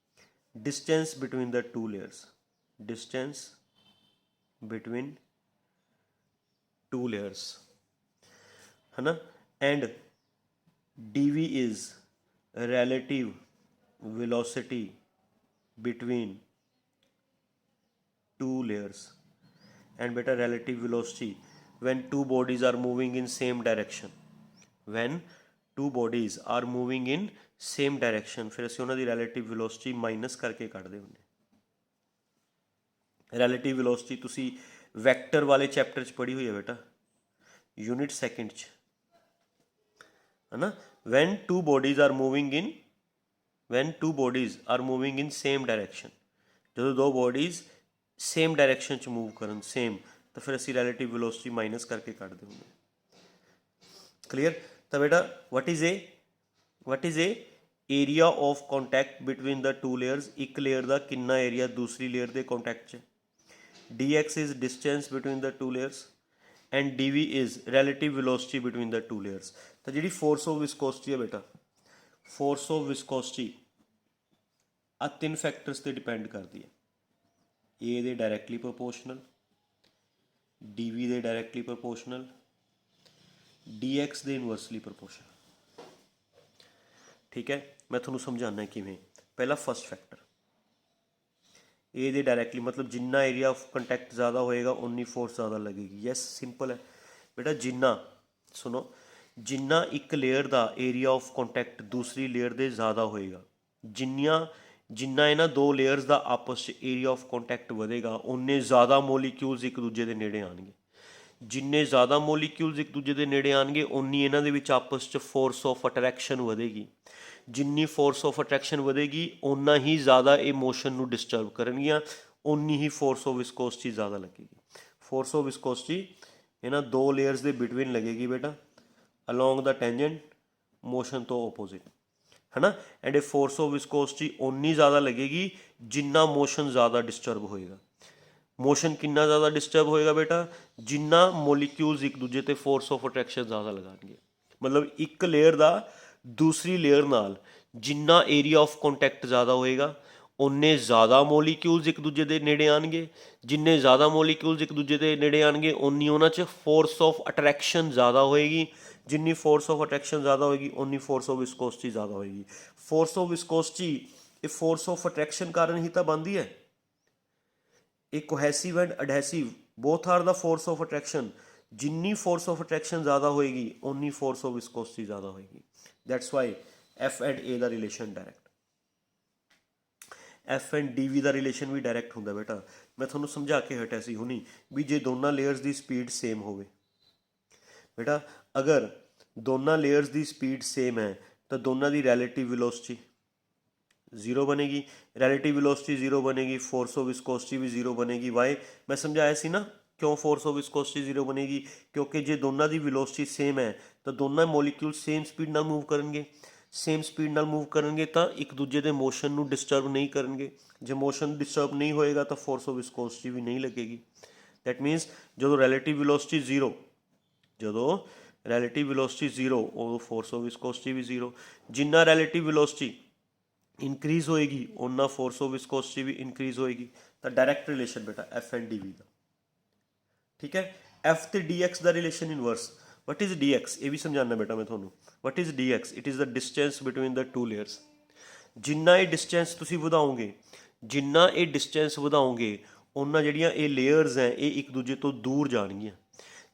Speaker 1: distance between the two layers, distance between two layers, है ना। And dv is relative velocity between two layers। And beta relative velocity when two bodies are moving in same direction, when two bodies are moving in same direction, ਫਿਰ ਅਸੀਂ ਉਹਨਾਂ ਦੀ relative velocity ਮਾਈਨਸ ਕਰਕੇ ਕੱਢਦੇ ਹੁੰਦੇ। relative velocity ਤੁਸੀਂ ਵੈਕਟਰ ਵਾਲੇ ਚੈਪਟਰ 'ਚ ਪੜ੍ਹੀ ਹੋਈ ਹੈ ਬੇਟਾ, ਯੂਨਿਟ ਸੈਕਿੰਡ 'ਚ, ਹੈ ਨਾ। when two bodies are moving in same direction, ਜਦੋਂ ਦੋ ਬੋਡੀਜ਼ ਸੇਮ ਡਾਇਰੈਕਸ਼ਨ 'ਚ ਮੂਵ ਕਰਨ ਸੇਮ, ਤਾਂ ਫਿਰ ਅਸੀਂ ਰਿਲੇਟਿਵ ਵੈਲੋਸਿਟੀ ਮਾਈਨਸ ਕਰਕੇ ਕੱਢਦੇ ਹੁੰਦੇ। ਕਲੀਅਰ। ਤਾਂ ਬੇਟਾ what is a area of contact between the two layers, ਇੱਕ ਲੇਅਰ ਦਾ ਕਿੰਨਾ ਏਰੀਆ ਦੂਸਰੀ ਲੇਅਰ ਦੇ ਕੰਟੈਕਟ 'ਚ। dx is distance between the two layers and dv is relative velocity between the two layers. ਤਾਂ ਜਿਹੜੀ ਫੋਰਸ ਆਫ ਵਿਸਕੋਸਿਟੀ ਹੈ ਬੇਟਾ, ਫੋਰਸ ਆਫ ਵਿਸਕੋਸਿਟੀ ਆ ਤਿੰਨ ਫੈਕਟਰਸ 'ਤੇ ਡਿਪੈਂਡ ਕਰਦੀ ਹੈ। A ਦੇ ਡਾਇਰੈਕਟਲੀ ਪ੍ਰੋਪੋਰਸ਼ਨਲ, dv ਦੇ ਡਾਇਰੈਕਟਲੀ ਪ੍ਰੋਪੋਰਸ਼ਨਲ, dx ਦੇ ਇਨਵਰਸਲੀ ਪ੍ਰੋਪੋਰਸ਼ਨਲ। ਠੀਕ ਹੈ, ਮੈਂ ਤੁਹਾਨੂੰ ਸਮਝਾਉਣਾ ਕਿਵੇਂ। ਪਹਿਲਾ ਫਸਟ ਫੈਕਟਰ, A ਦੇ ਡਾਇਰੈਕਟਲੀ ਮਤਲਬ ਜਿੰਨਾ ਏਰੀਆ ਆਫ ਕੰਟੈਕਟ ਜ਼ਿਆਦਾ ਹੋਏਗਾ ਉਨੀ ਫੋਰਸ ਜ਼ਿਆਦਾ ਲੱਗੇਗੀ। ਯੈਸ, ਸਿੰਪਲ ਹੈ ਬੇਟਾ। ਜਿੰਨਾ ਇੱਕ layer the area of contact ਦੂਸਰੀ ਲੇਅਰ ਦੇ ਜ਼ਿਆਦਾ ਹੋਏਗਾ, ਜਿੰਨਾ ਇਹਨਾਂ ਦੋ ਲੇਅਰਸ ਦਾ ਆਪਸ 'ਚ ਏਰੀਆ ਆਫ ਕੰਟੈਕਟ ਵਧੇਗਾ, ਉਨੇ ਜ਼ਿਆਦਾ ਮੋਲੀਕਿਊਲਸ ਇੱਕ ਦੂਜੇ ਦੇ ਨੇੜੇ ਆਉਣਗੇ। ਜਿੰਨੇ ਜ਼ਿਆਦਾ ਮੋਲੀਕਿਊਲਸ ਇੱਕ ਦੂਜੇ ਦੇ ਨੇੜੇ ਆਉਣਗੇ, ਉਨੀ ਇਹਨਾਂ ਦੇ ਵਿੱਚ ਆਪਸ 'ਚ ਫੋਰਸ ਆਫ ਅਟਰੈਕਸ਼ਨ ਵਧੇਗੀ। ਜਿੰਨੀ ਫੋਰਸ ਆਫ ਅਟਰੈਕਸ਼ਨ ਵਧੇਗੀ, ਓਨਾ ਹੀ ਜ਼ਿਆਦਾ ਇਹ ਮੋਸ਼ਨ ਨੂੰ ਡਿਸਟਰਬ ਕਰਨਗੀਆਂ, ਓਨੀ ਹੀ ਫੋਰਸ ਆਫ ਵਿਸਕੋਸਿਟੀ ਜ਼ਿਆਦਾ ਲੱਗੇਗੀ। ਫੋਰਸ ਆਫ ਵਿਸਕੋਸਿਟੀ ਇਹਨਾਂ ਦੋ ਲੇਅਰਸ ਦੇ ਬਿਟਵੀਨ ਲੱਗੇਗੀ ਬੇਟਾ, ਅਲੋਂਗ ਦਾ ਟੈਂਜੈਂਟ, ਮੋਸ਼ਨ ਤੋਂ ਓਪੋਜ਼ਿਟ, ਹੈ ਨਾ। ਐਂਡ ਇਹ ਫੋਰਸ ਆਫ ਵਿਸਕੋਸਿਟੀ ਓਨੀ ਜ਼ਿਆਦਾ ਲੱਗੇਗੀ ਜਿੰਨਾ ਮੋਸ਼ਨ ਜ਼ਿਆਦਾ ਡਿਸਟਰਬ ਹੋਏਗਾ। ਮੋਸ਼ਨ ਕਿੰਨਾ ਜ਼ਿਆਦਾ ਡਿਸਟਰਬ ਹੋਏਗਾ ਬੇਟਾ, ਜਿੰਨਾ ਮੋਲੀਕਿਊਲਸ ਇੱਕ ਦੂਜੇ 'ਤੇ ਫੋਰਸ ਆਫ ਅਟਰੈਕਸ਼ਨ ਜ਼ਿਆਦਾ ਲਗਾਉਣਗੇ। ਮਤਲਬ ਇੱਕ ਲੇਅਰ ਦਾ ਦੂਸਰੀ ਲੇਅਰ ਨਾਲ ਜਿੰਨਾ ਏਰੀਆ ਆਫ ਕੰਟੈਕਟ ਜ਼ਿਆਦਾ ਹੋਏਗਾ, ਉਨੇ ਜ਼ਿਆਦਾ ਮੋਲੀਕਿਊਲਸ ਇੱਕ ਦੂਜੇ ਦੇ ਨੇੜੇ ਆਉਣਗੇ। ਜਿੰਨੇ ਜ਼ਿਆਦਾ ਮੋਲੀਕਿਊਲਸ ਇੱਕ ਦੂਜੇ ਦੇ ਨੇੜੇ ਆਉਣਗੇ, ਉਨੀ ਉਹਨਾਂ 'ਚ ਫੋਰਸ ਆਫ ਅਟਰੈਕਸ਼ਨ ਜ਼ਿਆਦਾ ਹੋਏਗੀ। ਜਿੰਨੀ ਫੋਰਸ ਆਫ ਅਟਰੈਕਸ਼ਨ ਜ਼ਿਆਦਾ ਹੋਏਗੀ, ਉਨੀ ਫੋਰਸ ਆਫ ਵਿਸਕੋਸਿਟੀ ਜ਼ਿਆਦਾ ਹੋਏਗੀ। ਫੋਰਸ ਆਫ ਵਿਸਕੋਸਿਟੀ ਇਹ ਫੋਰਸ ਆਫ ਅਟਰੈਕਸ਼ਨ ਕਾਰਨ ਹੀ ਤਾਂ ਬਣਦੀ ਹੈ। ਇਹ cohesive and adhesive both are the force of attraction. ਜਿੰਨੀ ਫੋਰਸ ਆਫ ਅਟਰੈਕਸ਼ਨ ਜ਼ਿਆਦਾ ਹੋਏਗੀ, ਉਨੀ ਫੋਰਸ ਆਫ ਵਿਸਕੋਸਿਟੀ ਜ਼ਿਆਦਾ ਹੋਏਗੀ। That's why F and A ਦਾ relation direct, F and DV ਦਾ ਰਿਲੇਸ਼ਨ ਵੀ ਡਾਇਰੈਕਟ ਹੁੰਦਾ ਬੇਟਾ। ਮੈਂ ਤੁਹਾਨੂੰ ਸਮਝਾ ਕੇ ਹਟਿਆ ਸੀ ਹੁਣੀ ਵੀ ਜੇ ਦੋਨਾਂ ਲੇਅਰਸ ਦੀ ਸਪੀਡ ਸੇਮ ਹੋਵੇ ਬੇਟਾ, ਅਗਰ ਦੋਨਾਂ ਲੇਅਰਸ ਦੀ ਸਪੀਡ ਸੇਮ ਹੈ ਤਾਂ ਦੋਨਾਂ ਦੀ ਰਿਲੇਟਿਵ ਵੈਲੋਸਿਟੀ ਜ਼ੀਰੋ ਬਣੇਗੀ। ਰਿਲੇਟਿਵ ਵੈਲੋਸਿਟੀ ਜ਼ੀਰੋ ਬਣੇਗੀ, ਫੋਰਸ ਆਫ ਵਿਸਕੋਸਿਟੀ ਵੀ ਜ਼ੀਰੋ ਬਣੇਗੀ। ਵਾਈ, ਮੈਂ ਸਮਝਾਇਆ ਸੀ ਨਾ ਕਿਉਂ ਫੋਰਸ ਆਫ ਵਿਸਕੋਸਿਟੀ ਜ਼ੀਰੋ ਬਣੇਗੀ, ਕਿਉਂਕਿ ਜੇ ਦੋਨਾਂ ਦੀ ਵੈਲੋਸਿਟੀ ਸੇਮ ਹੈ ਤਾਂ ਦੋਨਾਂ ਮੋਲੀਕਿਊਲ ਸੇਮ ਸਪੀਡ ਨਾਲ ਮੂਵ ਕਰਨਗੇ। ਸੇਮ ਸਪੀਡ ਨਾਲ ਮੂਵ ਕਰਨਗੇ ਤਾਂ ਇੱਕ ਦੂਜੇ ਦੇ ਮੋਸ਼ਨ ਨੂੰ ਡਿਸਟਰਬ ਨਹੀਂ ਕਰਨਗੇ। ਜੇ ਮੋਸ਼ਨ ਡਿਸਟਰਬ ਨਹੀਂ ਹੋਏਗਾ ਤਾਂ ਫੋਰਸ ਆਫ ਵਿਸਕੋਸਿਟੀ ਵੀ ਨਹੀਂ ਲੱਗੇਗੀ। ਦੈਟ ਮੀਨਸ ਜਦੋਂ ਰਿਲੇਟਿਵ ਵੈਲੋਸਿਟੀ ਜ਼ੀਰੋ, ਉਦੋਂ ਫੋਰਸ ਆਫ ਵਿਸਕੋਸਿਟੀ ਵੀ ਜ਼ੀਰੋ। ਜਿੰਨਾ ਰਿਲੇਟਿਵ ਵੈਲੋਸਿਟੀ ਇਨਕਰੀਜ਼ ਹੋਏਗੀ, ਓਨਾ ਫੋਰਸ ਆਫ ਵਿਸਕੋਸਿਟੀ ਵੀ ਇਨਕਰੀਜ਼ ਹੋਏਗੀ। ਤਾਂ ਡਾਇਰੈਕਟ ਰਿਲੇਸ਼ਨ ਬੇਟਾ F ਐਂਡ DV ਦਾ। ਠੀਕ ਹੈ। F ਤੇ DX ਦਾ relation inverse, what is dx, ये भी समझाना बेटा मैं थोनों। What is dx? It is the distance between the two layers. जिन्ना ये डिस्टेंस तुसी ਵਧਾਓਗੇ, जिन्ना ये डिस्टेंस ਵਧਾਓਗੇ, ਉਹਨਾਂ ਜਿਹੜੀਆਂ ਇਹ ਲੇਅਰਸ ਹੈ ਇਹ ਇੱਕ ਦੂਜੇ ਤੋਂ ਦੂਰ ਜਾਣਗੀਆਂ।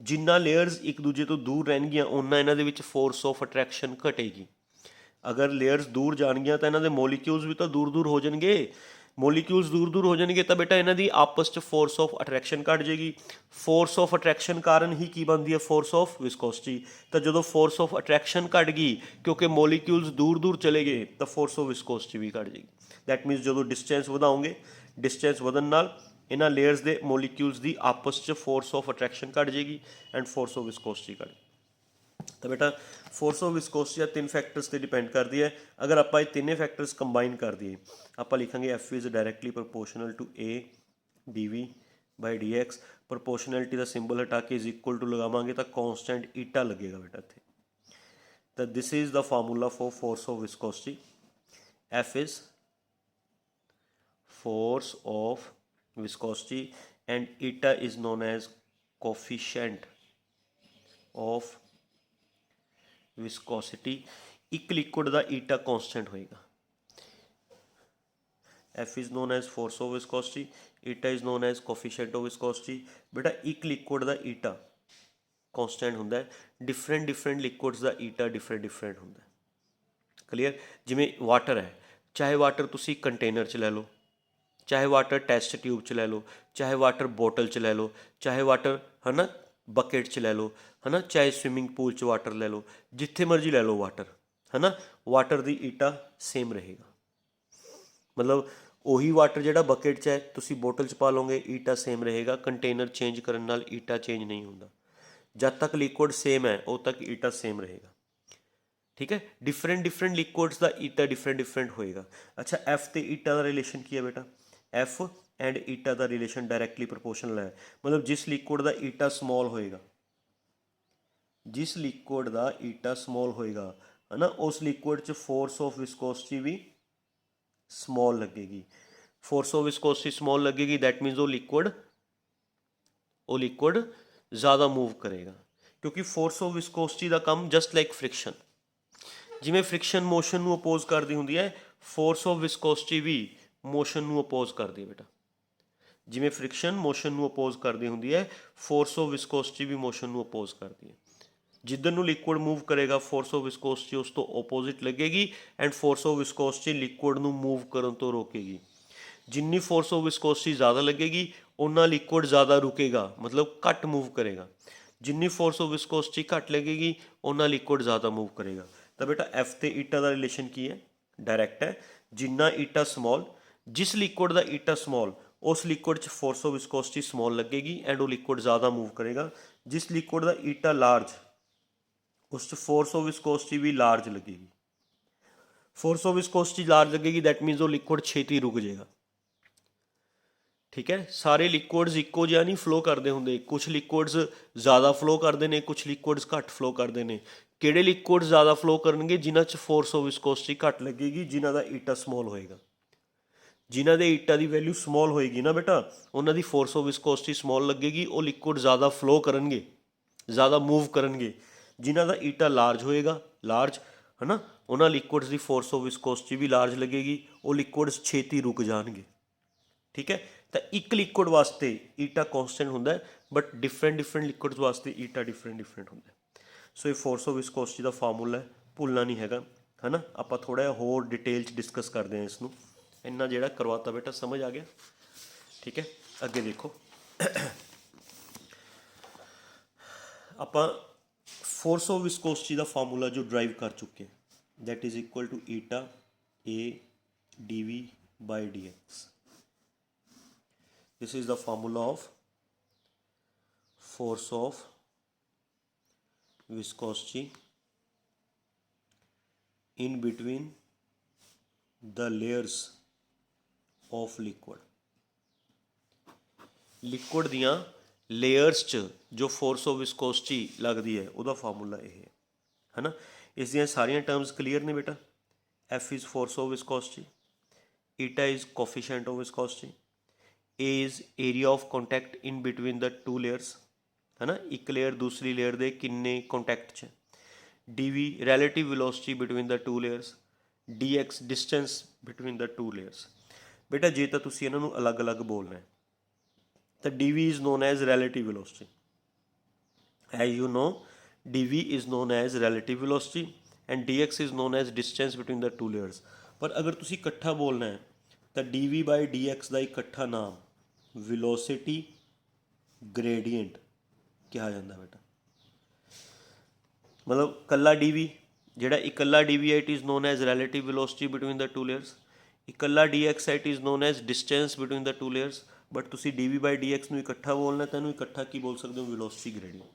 Speaker 1: ਜਿੰਨਾ ਲੇਅਰਸ ਇੱਕ ਦੂਜੇ ਤੋਂ ਦੂਰ ਰਹਿਣਗੀਆਂ ਉਹਨਾਂ ਇਹਨਾਂ ਦੇ ਵਿੱਚ ਫੋਰਸ ਆਫ ਅਟਰੈਕਸ਼ਨ ਘਟੇਗੀ। ਅਗਰ ਲੇਅਰਸ ਦੂਰ ਜਾਣਗੀਆਂ ਤਾਂ ਇਹਨਾਂ ਦੇ ਮੋਲੀਕਿਊਲਸ ਵੀ ਤਾਂ ਦੂਰ ਦੂਰ ਹੋ ਜਾਣਗੇ। ਮੋਲੀਕਿਊਲਸ ਦੂਰ ਦੂਰ ਹੋ ਜਾਣਗੇ ਤਾਂ ਬੇਟਾ ਇਹਨਾਂ ਦੀ ਆਪਸ 'ਚ ਫੋਰਸ ਆਫ ਅਟਰੈਕਸ਼ਨ ਘਟ ਜਾਏਗੀ। ਫੋਰਸ ਆਫ ਅਟਰੈਕਸ਼ਨ ਕਾਰਨ ਹੀ ਕੀ ਬਣਦੀ ਹੈ? Force of viscosity. ਤਾਂ ਜਦੋਂ ਫੋਰਸ ਆਫ ਅਟਰੈਕਸ਼ਨ ਘਟ ਗਈ ਕਿਉਂਕਿ ਮੋਲੀਕਿਊਲਸ ਦੂਰ ਦੂਰ ਚਲੇ ਗਏ ਤਾਂ ਫੋਰਸ ਆਫ ਵਿਸਕੋਸਿਟੀ ਵੀ ਘਟ ਜਾਏਗੀ। ਦੈਟ ਮੀਨਸ ਜਦੋਂ ਡਿਸਟੈਂਸ ਵਧਾਓਗੇ, ਡਿਸਟੈਂਸ ਵਧਣ ਨਾਲ ਇਹਨਾਂ ਲੇਅਰਸ ਦੇ ਮੋਲੀਕਿਊਲਸ ਦੀ ਆਪਸ 'ਚ ਫੋਰਸ ਆਫ ਅਟਰੈਕਸ਼ਨ ਘਟ ਜਾਏਗੀ ਐਂਡ ਫੋਰਸ ਆਫ ਵਿਸਕੋਸਿਟੀ ਘਟ। ਤਾਂ ਬੇਟਾ ਫੋਰਸ ਆਫ ਵਿਸਕੋਸਿਟੀ ਤਿੰਨ ਫੈਕਟਰਸ 'ਤੇ ਡਿਪੈਂਡ ਕਰਦੀ ਹੈ। ਅਗਰ ਆਪਾਂ ਇਹ ਤਿੰਨੇ ਫੈਕਟਰਸ ਕੰਬਾਈਨ ਕਰ ਦਈਏ ਆਪਾਂ ਲਿਖਾਂਗੇ F is directly proportional to A D V by D X. Proportionality ਦਾ ਸਿੰਬਲ ਹਟਾ ਕੇ ਇਜ਼ ਇਕੁਅਲ ਟੂ ਲਗਾਵਾਂਗੇ ਤਾਂ ਕੌਨਸਟੈਂਟ ਈਟਾ ਲੱਗੇਗਾ ਬੇਟਾ ਇੱਥੇ। ਤਾਂ this is the formula for force of viscosity. F is force of viscosity and eta is known as coefficient of viscosity। ਇੱਕ ਲਿਕੁਇਡ ਦਾ ਈਟਾ ਕਾਂਸਟੈਂਟ ਹੋਏਗਾ। F is known as force of viscosity, eta is known as coefficient of viscosity। ਬੇਟਾ ਇੱਕ ਲਿਕੁਇਡ ਦਾ ਈਟਾ ਕਾਂਸਟੈਂਟ ਹੁੰਦਾ ਹੈ, ਡਿਫਰੈਂਟ ਲਿਕੁਇਡਸ ਦਾ ਈਟਾ ਡਿਫਰੈਂਟ ਹੁੰਦਾ। ਕਲੀਅਰ? ਜਿਵੇਂ ਵਾਟਰ ਹੈ, ਚਾਹੇ ਵਾਟਰ ਤੁਸੀਂ ਕੰਟੇਨਰ 'ਚ ਲੈ ਲਓ, ਚਾਹੇ ਵਾਟਰ ਟੈਸਟ ਟਿਊਬ 'ਚ ਲੈ ਲਓ, ਚਾਹੇ ਵਾਟਰ ਬੋਟਲ 'ਚ ਲੈ ਲਓ, ਚਾਹੇ ਵਾਟਰ ਹੈ ਨਾ ਬਕੇਟ 'ਚ ਲੈ ਲਓ, ਹੈ ਨਾ, ਚਾਹੇ ਸਵਿਮਿੰਗ ਪੂਲ 'ਚ ਵਾਟਰ ਲੈ ਲਓ, ਜਿੱਥੇ ਮਰਜ਼ੀ ਲੈ ਲਓ ਵਾਟਰ, ਹੈ ਨਾ, ਵਾਟਰ ਦੀ ਈਟਾ ਸੇਮ ਰਹੇਗਾ। ਮਤਲਬ ਉਹੀ ਵਾਟਰ ਜਿਹੜਾ ਬਕੇਟ 'ਚ ਹੈ ਤੁਸੀਂ ਬੋਟਲ 'ਚ ਪਾ ਲਓਗੇ ਈਟਾ ਸੇਮ ਰਹੇਗਾ। ਕੰਟੇਨਰ ਚੇਂਜ ਕਰਨ ਨਾਲ ਈਟਾ ਚੇਂਜ ਨਹੀਂ ਹੁੰਦਾ। ਜਦ ਤੱਕ ਲਿਕੁਇਡ ਸੇਮ ਹੈ ਉਦੋਂ ਤੱਕ ਈਟਾ ਸੇਮ ਰਹੇਗਾ। ਠੀਕ ਹੈ? ਡਿਫਰੈਂਟ ਲਿਕੁਇਡਸ ਦਾ ਈਟਾ ਡਿਫਰੈਂਟ ਹੋਏਗਾ। ਅੱਛਾ, ਐਫ ਤੇ ਈਟਾ ਦਾ ਰਿਲੇਸ਼ਨ ਕੀ ਹੈ ਬੇਟਾ? ਐਫ ਐਂਡ ਈਟਾ ਦਾ ਰਿਲੇਸ਼ਨ ਡਾਇਰੈਕਟਲੀ ਪ੍ਰਪੋਰਸ਼ਨਲ ਹੈ। ਮਤਲਬ ਜਿਸ ਲਿਕੁਇਡ ਦਾ ਈਟਾ ਸਮੋਲ ਹੋਏਗਾ, ਜਿਸ ਲਿਕੁਇਡ ਦਾ ਈਟਾ ਸਮੋਲ ਹੋਏਗਾ ਹੈ ਨਾ, ਉਸ ਲਿਕੁਇਡ 'ਚ force of viscosity we small ਲੱਗੇਗੀ। ਫੋਰਸ ਆਫ ਵਿਸਕੋਸਿਟੀ ਸਮੋਲ ਲੱਗੇਗੀ ਦੈਟ ਮੀਨਸ ਉਹ ਲਿਕੁਇਡ ਜ਼ਿਆਦਾ ਮੂਵ ਕਰੇਗਾ। ਕਿਉਂਕਿ ਫੋਰਸ ਆਫ ਵਿਸਕੋਸਿਟੀ ਦਾ ਕੰਮ ਜਸਟ ਲਾਈਕ ਫ੍ਰਿਕਸ਼ਨ, ਜਿਵੇਂ ਫ੍ਰਿਕਸ਼ਨ ਮੋਸ਼ਨ ਨੂੰ ਅਪੋਜ਼ ਕਰਦੀ ਹੁੰਦੀ ਹੈ, force of viscosity we motion ਨੂੰ ਅਪੋਜ਼ ਕਰਦੀ ਹੈ ਬੇਟਾ। ਜਿਵੇਂ ਫ੍ਰਿਕਸ਼ਨ ਮੋਸ਼ਨ ਨੂੰ ਅਪੋਜ਼ ਕਰਦੀ ਹੁੰਦੀ ਹੈ, force of viscosity we motion ਨੂੰ ਅਪੋਜ਼ ਕਰਦੀ ਹੈ। ਜਿੱਧਰ ਨੂੰ ਲਿਕੁਇਡ ਮੂਵ ਕਰੇਗਾ ਫੋਰਸ ਆਫ ਵਿਸਕੋਸਿਟੀ ਉਸ ਤੋਂ ਓਪੋਜ਼ਿਟ ਲੱਗੇਗੀ ਐਂਡ ਫੋਰਸ ਆਫ ਵਿਸਕੋਸਿਟੀ ਲਿਕੁਇਡ ਨੂੰ ਮੂਵ ਕਰਨ ਤੋਂ ਰੋਕੇਗੀ। ਜਿੰਨੀ ਫੋਰਸ ਆਫ ਵਿਸਕੋਸਿਟੀ ਜ਼ਿਆਦਾ ਲੱਗੇਗੀ ਉਨਾ ਲਿਕੁਇਡ ਜ਼ਿਆਦਾ ਰੁਕੇਗਾ, ਮਤਲਬ ਘੱਟ ਮੂਵ ਕਰੇਗਾ। ਜਿੰਨੀ ਫੋਰਸ ਆਫ ਵਿਸਕੋਸਿਟੀ ਘੱਟ ਲੱਗੇਗੀ ਉਨਾ ਲਿਕੁਇਡ ਜ਼ਿਆਦਾ ਮੂਵ ਕਰੇਗਾ। ਤਾਂ ਬੇਟਾ ਐਫ ਤੇ ਈਟਾ ਦਾ ਰਿਲੇਸ਼ਨ ਕੀ ਹੈ? ਡਾਇਰੈਕਟ ਹੈ। ਜਿੰਨਾ ਈਟਾ ਸਮੋਲ, ਜਿਸ ਲਿਕੁਇਡ ਦਾ ਈਟਾ ਸਮੋਲ ਉਸ ਲਿਕੁਇਡ 'ਚ ਫੋਰਸ ਆਫ ਵਿਸਕੋਸਿਟੀ ਸਮੋਲ ਲੱਗੇਗੀ ਐਂਡ ਉਹ ਲਿਕੁਇਡ ਜ਼ਿਆਦਾ ਮੂਵ ਕਰੇਗਾ। ਜਿਸ ਲਿਕੁਇਡ ਦਾ ਈਟਾ ਲਾਰਜ ਉਸ 'ਚ force of viscosity we large ਲੱਗੇਗੀ। ਫੋਰਸ ਆਫ ਵਿਸਕੋਸਿਟੀ ਲਾਰਜ ਲੱਗੇਗੀ ਦੈਟ ਮੀਨਸ ਉਹ ਲਿਕੁਇਡ ਛੇਤੀ ਰੁਕ ਜਾਏਗਾ। ਠੀਕ ਹੈ? ਸਾਰੇ ਲਿਕੁਇਡਸ ਇੱਕੋ ਜਿਹਾ ਨਹੀਂ ਫਲੋ ਕਰਦੇ ਹੁੰਦੇ। ਕੁਛ ਲਿਕੁਇਡਸ ਜ਼ਿਆਦਾ ਫਲੋ ਕਰਦੇ ਨੇ, ਕੁਛ ਲਿਕੁਇਡਸ ਘੱਟ ਫਲੋ ਕਰਦੇ ਨੇ। ਕਿਹੜੇ ਲਿਕੁਇਡ ਜ਼ਿਆਦਾ ਫਲੋ ਕਰਨਗੇ? ਜਿਨ੍ਹਾਂ 'ਚ ਫੋਰਸ ਆਫ ਵਿਸਕੋਸਿਟੀ ਘੱਟ ਲੱਗੇਗੀ, ਜਿਨ੍ਹਾਂ ਦਾ ਈਟਾ ਸਮੋਲ ਹੋਏਗਾ। ਜਿਨ੍ਹਾਂ ਦੇ ਈਟਾ ਦੀ ਵੈਲਿਊ ਸਮੋਲ ਹੋਏਗੀ ਨਾ ਬੇਟਾ, ਉਹਨਾਂ ਦੀ ਫੋਰਸ ਆਫ ਵਿਸਕੋਸਿਟੀ ਸਮੋਲ ਲੱਗੇਗੀ, ਉਹ ਲਿਕੁਇਡ ਜ਼ਿਆਦਾ ਫਲੋ ਕਰਨਗੇ, ਜ਼ਿਆਦਾ ਮੂਵ ਕਰਨਗੇ। ਜਿਨ੍ਹਾਂ ਦਾ ਈਟਾ ਲਾਰਜ ਹੋਏਗਾ, ਲਾਰਜ ਹੈ ਨਾ, ਉਹਨਾਂ ਲਿਕੁਇਡਸ ਦੀ force of viscosity we large ਲੱਗੇਗੀ, ਉਹ ਲਿਕੁਇਡਸ ਛੇਤੀ ਰੁਕ ਜਾਣਗੇ। ਠੀਕ ਹੈ? ਤਾਂ ਇੱਕ ਲਿਕੁਇਡ ਵਾਸਤੇ ਈਟਾ ਕਾਂਸਟੈਂਟ ਹੁੰਦਾ ਹੈ, ਬਟ ਡਿਫਰੈਂਟ ਲਿਕੁਇਡਸ ਵਾਸਤੇ ਈਟਾ ਡਿਫਰੈਂਟ ਹੁੰਦਾ। ਸੋ ਇਹ ਫੋਰਸ ਆਫ ਵਿਸਕੋਸਿਟੀ ਦਾ ਫਾਰਮੂਲਾ ਹੈ, ਭੁੱਲਣਾ ਨਹੀਂ ਹੈਗਾ, ਹੈ ਨਾ। ਆਪਾਂ ਥੋੜ੍ਹਾ ਜਿਹਾ ਹੋਰ ਡਿਟੇਲ 'ਚ ਡਿਸਕਸ ਕਰਦੇ ਹਾਂ ਇਸ ਨੂੰ। ਇੰਨਾ ਜਿਹੜਾ ਕਰਵਾਤਾ ਬੇਟਾ ਸਮਝ ਆ ਗਿਆ? ਠੀਕ ਹੈ, ਅੱਗੇ ਦੇਖੋ। ਆਪਾਂ ਫੋਰਸ ਆਫ ਵਿਸਕੋਸਿਟੀ ਦਾ ਫਾਰਮੂਲਾ ਜੋ ਡਰਾਈਵ ਕਰ ਚੁੱਕੇ, that is equal to eta A D V by D X. This is the formula of force of viscosity in between the layers of liquid। Liquid ਦੀਆਂ ਲੇਅਰਸ 'ਚ ਜੋ ਫੋਰਸ ਆਫ ਵਿਸਕੋਸਿਟੀ ਲੱਗਦੀ ਹੈ ਉਹਦਾ ਫਾਰਮੂਲਾ ਇਹ ਹੈ ਨਾ। ਇਸ ਦੀਆਂ ਸਾਰੀਆਂ ਟਰਮਸ ਕਲੀਅਰ ਨੇ ਬੇਟਾ? F is force of viscosity, eta is coefficient of viscosity, A is area of contact in between the two layers, है ना, एक लेयर दूसरी लेयर ਦੇ ਕਿੰਨੇ ਕੰਟੈਕਟ 'ਚ। dv relative velocity between the two layers, dx distance between the two layers। ਬੇਟਾ ਜੇ ਤਾਂ ਤੁਸੀਂ ਇਹਨਾਂ ਨੂੰ ਅਲੱਗ-ਅਲੱਗ ਬੋਲਣਾ ਹੈ ਤਾਂ dv is known as relative velocity, as you know dv is known as relative velocity and dx is known as distance between the two layers। ਪਰ ਅਗਰ ਤੁਸੀਂ ਇਕੱਠਾ ਬੋਲਣਾ ਹੈ ਤਾਂ dv by dx ਦਾ ਇਕੱਠਾ ਨਾਮ velocity gradient ਕਿਹਾ ਜਾਂਦਾ ਬੇਟਾ। मतलब कला dv ਜਿਹੜਾ ਇਕੱਲਾ dv ਹੈ, it is known as relative velocity between the two layers। ਇਕੱਲਾ dx ਹੈ, it is known as distance between the two layers। But ਤੁਸੀਂ dv by dx ਨੂੰ ਇਕੱਠਾ ਬੋਲਣਾ ਤਾਂ ਇਹਨੂੰ ਇਕੱਠਾ ਕੀ ਬੋਲ ਸਕਦੇ ਹੋ, velocity gradient।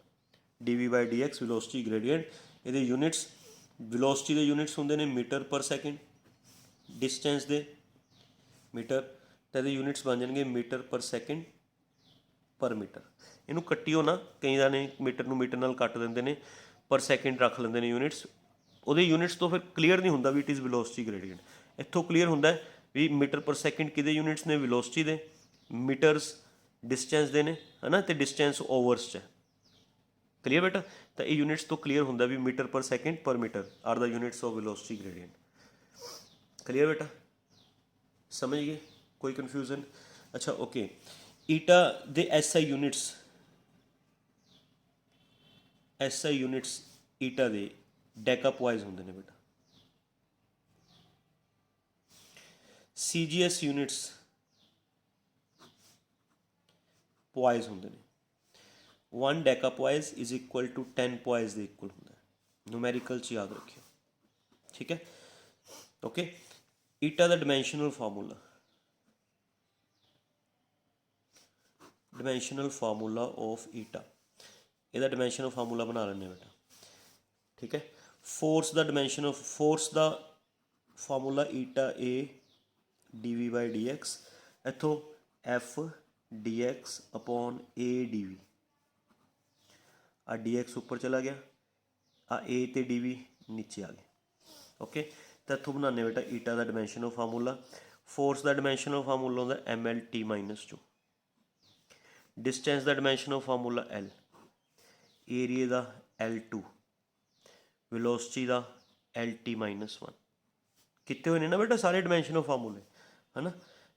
Speaker 1: dv by dx velocity gradient। ਇਹਦੇ ਯੂਨਿਟਸ, velocity ਦੇ ਯੂਨਿਟਸ ਹੁੰਦੇ ਨੇ ਮੀਟਰ ਪਰ ਸੈਕਿੰਡ, ਡਿਸਟੈਂਸ ਦੇ ਮੀਟਰ, ਤਾਂ ਇਹਦੇ ਯੂਨਿਟਸ ਬਣ ਜਾਣਗੇ metre per second per metre. ਇਹਨੂੰ ਕੱਟਿਓ ਨਾ, ਕਈ ਜਾਣੇ ਮੀਟਰ ਨੂੰ ਮੀਟਰ ਨਾਲ ਕੱਟ ਦਿੰਦੇ ਨੇ, ਪਰ ਸੈਕਿੰਡ ਰੱਖ ਲੈਂਦੇ ਨੇ ਯੂਨਿਟਸ। ਉਹਦੇ ਯੂਨਿਟਸ ਤੋਂ ਫਿਰ ਕਲੀਅਰ ਨਹੀਂ ਹੁੰਦਾ ਵੀ ਇਟ ਇਜ਼ ਵੈਲੋਸਿਟੀ ਗ੍ਰੇਡੀਅੰਟ। ਇੱਥੋਂ ਕਲੀਅਰ ਹੁੰਦਾ ਵੀ ਮੀਟਰ ਪਰ ਸੈਕਿੰਡ ਕਿਹਦੇ ਯੂਨਿਟਸ ਨੇ, ਵੈਲੋਸਿਟੀ ਦੇ, ਮੀਟਰਸ ਡਿਸਟੈਂਸ ਦੇ ਨੇ, ਹੈ ਨਾ, ਅਤੇ ਡਿਸਟੈਂਸ ਓਵਰਸ 'ਚ ਹੈ। ਕਲੀਅਰ ਬੇਟਾ? ਤਾਂ ਇਹ ਯੂਨਿਟਸ ਤੋਂ ਕਲੀਅਰ ਹੁੰਦਾ ਵੀ metre per second per metre are the units of velocity gradient. Clear ਬੇਟਾ? ਸਮਝ ਗਏ? ਕੋਈ ਕਨਫਿਊਜ਼ਨ? ਅੱਛਾ ਓਕੇ। ਈਟਾ ਦੇ SI ਯੂਨਿਟਸ, SI ਯੂਨਿਟਸ ਈਟਾ ਦੇ ਡੈਕਾਪੋਆਇਜ਼ ਹੁੰਦੇ ਨੇ ਬੇਟਾ। CGS ਯੂਨਿਟਸ ਪੋਆਇਜ਼ ਹੁੰਦੇ ਨੇ। 1 ਡੈਕਾਪੋਆਇਜ਼ ਇਜ਼ ਇਕੁਅਲ ਟੂ 10 ਪੋਆਇਜ਼ ਦੇ ਇਕੁਅਲ ਹੁੰਦਾ ਹੈ। ਨੂਮੈਰੀਕਲ 'ਚ ਯਾਦ ਰੱਖਿਓ, ਠੀਕ ਹੈ ਓਕੇ। ਈਟਾ ਦਾ dimensional formula, dimensional formula of eta, ਇਹਦਾ ਡਿਮੈਂਸ਼ਨਲ ਫਾਰਮੂਲਾ ਬਣਾ ਲੈਂਦੇ ਬੇਟਾ, ਠੀਕ ਹੈ। ਫੋਰਸ ਦਾ ਡਿਮੈਂਸ਼ਨ ਆਫ ਫੋਰਸ ਦਾ formula eta A dv by dx, ਇੱਥੋਂ f dx upon a dv, ਆ dx ਉੱਪਰ ਚਲਾ ਗਿਆ, ਆ a ਤੇ dv ਨੀਚੇ ਆ ਗਏ ਓਕੇ। ਤਾਂ ਇੱਥੋਂ ਬਣਾਉਂਦੇ ਬੇਟਾ ਈਟਾ ਦਾ ਡਿਮੈਂਸ਼ਨਲ ਫਾਰਮੂਲਾ। ਫੋਰਸ ਦਾ ਡਿਮੈਂਸ਼ਨਲ ਫਾਰਮੂਲਾ ਹੁੰਦਾ mlt-2, ਡਿਸਟੈਂਸ ਦਾ ਡਿਮੈਂਸ਼ਨਲ ਫਾਰਮੂਲਾ l, ਏਰੀਏ ਦਾ L2, ਵੈਲੋਸਿਟੀ ਦਾ LT-1। ਕੀਤੇ ਹੋਏ ਨੇ ਨਾ ਬੇਟਾ ਸਾਰੇ ਡਿਮੈਂਸ਼ਨਲ ਫਾਰਮੂਲੇ, ਹੈ ਨਾ।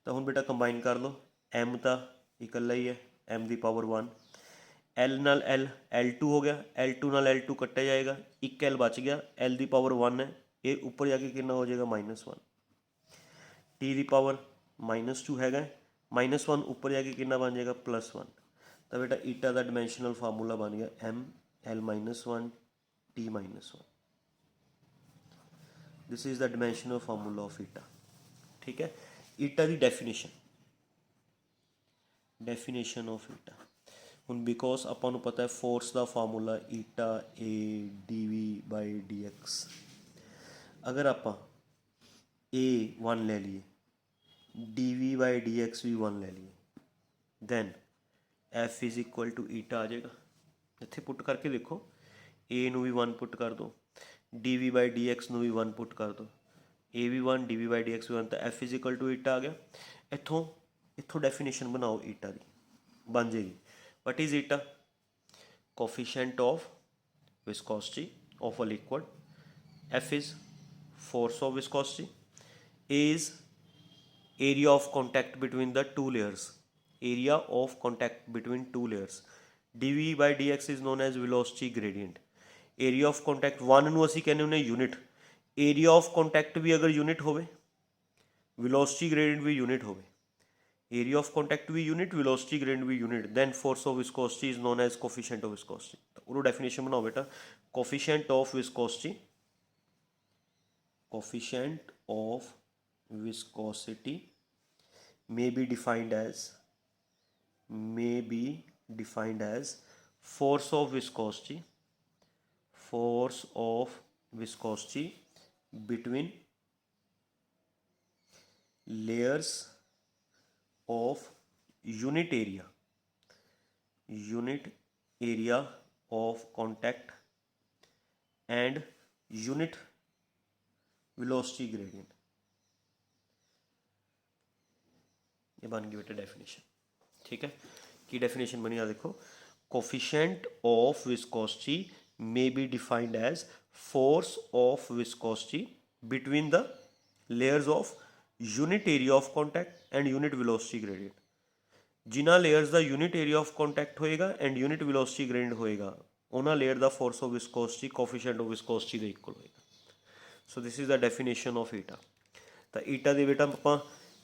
Speaker 1: ਤਾਂ ਹੁਣ ਬੇਟਾ ਕੰਬਾਈਨ ਕਰ ਲਓ, m ਤਾਂ ਇਕੱਲਾ ਹੀ ਹੈ, m ਦੀ ਪਾਵਰ 1, l ਨਾਲ l L2 ਹੋ ਗਿਆ, L2 ਨਾਲ L2 ਕੱਟਿਆ ਜਾਏਗਾ, ਇੱਕ l ਬਚ ਗਿਆ, l ਦੀ ਪਾਵਰ 1 ਹੈ, ਇਹ ਉੱਪਰ ਜਾ ਕੇ ਕਿੰਨਾ ਹੋ ਜਾਏਗਾ -1, t ਦੀ ਪਾਵਰ -2 ਹੈਗਾ, -1 ਉੱਪਰ ਜਾ ਕੇ ਕਿੰਨਾ ਬਣ ਜਾਏਗਾ +1। ਤਾਂ ਬੇਟਾ ਈਟਾ ਦਾ ਡਿਮੈਂਸ਼ਨਲ ਫਾਰਮੂਲਾ ਬਣ ਗਿਆ m l-1 t-1। This is the dimensional formula of eta, ਠੀਕ ਹੈ। ਈਟਾ ਦੀ ਡੈਫੀਨੇਸ਼ਨ, ਡੈਫੀਨੇਸ਼ਨ ਆਫ ਈਟਾ ਹੁਣ ਬਿਕੋਜ਼ ਆਪਾਂ ਨੂੰ ਪਤਾ ਹੈ ਫੋਰਸ ਦਾ formula eta A dv by dx। ਅਗਰ ਆਪਾਂ A1 ਲੈ ਲਈਏ, dv by dx ਵੀ 1 ਲੈ ਲਈਏ, then f is equal to eta ਆ ਜਾਏਗਾ। ਇੱਥੇ ਪੁੱਟ ਕਰਕੇ ਦੇਖੋ, a ਨੂੰ ਵੀ 1 ਪੁੱਟ ਕਰ ਦਿਓ, dv by dx ਨੂੰ ਵੀ 1 ਪੁੱਟ ਕਰ ਦਿਓ, a we 1 dv by dx ਵੀ 1, ਤਾਂ f is equal to eta ਆ ਗਿਆ। ਇੱਥੋਂ ਡੈਫੀਨੇਸ਼ਨ ਬਣਾਓ ਈਟਾ ਦੀ, ਬਣ ਜਾਏਗੀ what is eta, coefficient of viscosity of a liquid, f is force of viscosity, A is area of contact between the two layers, area of contact between two layers, dv by dx is known as velocity gradient। area of contact 1 ਨੂੰ ਅਸੀਂ ਕਹਿੰਦੇ ਹੁੰਦੇ ਯੂਨਿਟ, area of contact ਵੀ ਅਗਰ ਯੂਨਿਟ ਹੋਵੇ, velocity gradient ਵੀ ਯੂਨਿਟ ਹੋਵੇ, area of contact ਵੀ ਯੂਨਿਟ, velocity gradient ਵੀ unit, then force of viscosity is known as coefficient of viscosity। ਤਾਂ ਉਹਨੂੰ ਡੈਫੀਨੇਸ਼ਨ ਬਣਾਓ ਬੇਟਾ, coefficient of viscosity, coefficient of viscosity may be defined as force of viscosity between layers of unit area of contact and unit velocity gradient। ये बन गई बेटा डेफिनेशन, ठीक है। की डेफिनेशन बनी, आ देखो, coefficient of viscosity may be defined as force of viscosity between the layers of unit area of contact and unit velocity gradient. जिन्हां layers the unit area of contact ਹੋਏਗਾ and unit velocity gradient ਹੋਏਗਾ ਉਹਨਾਂ layer the force of viscosity coefficient of viscosity ਦੇ equal ਹੋਏਗਾ. So this is the definition of eta. ਤਾਂ ਈਟਾ ਦੇ ਬੇਟਾ ਆਪਾਂ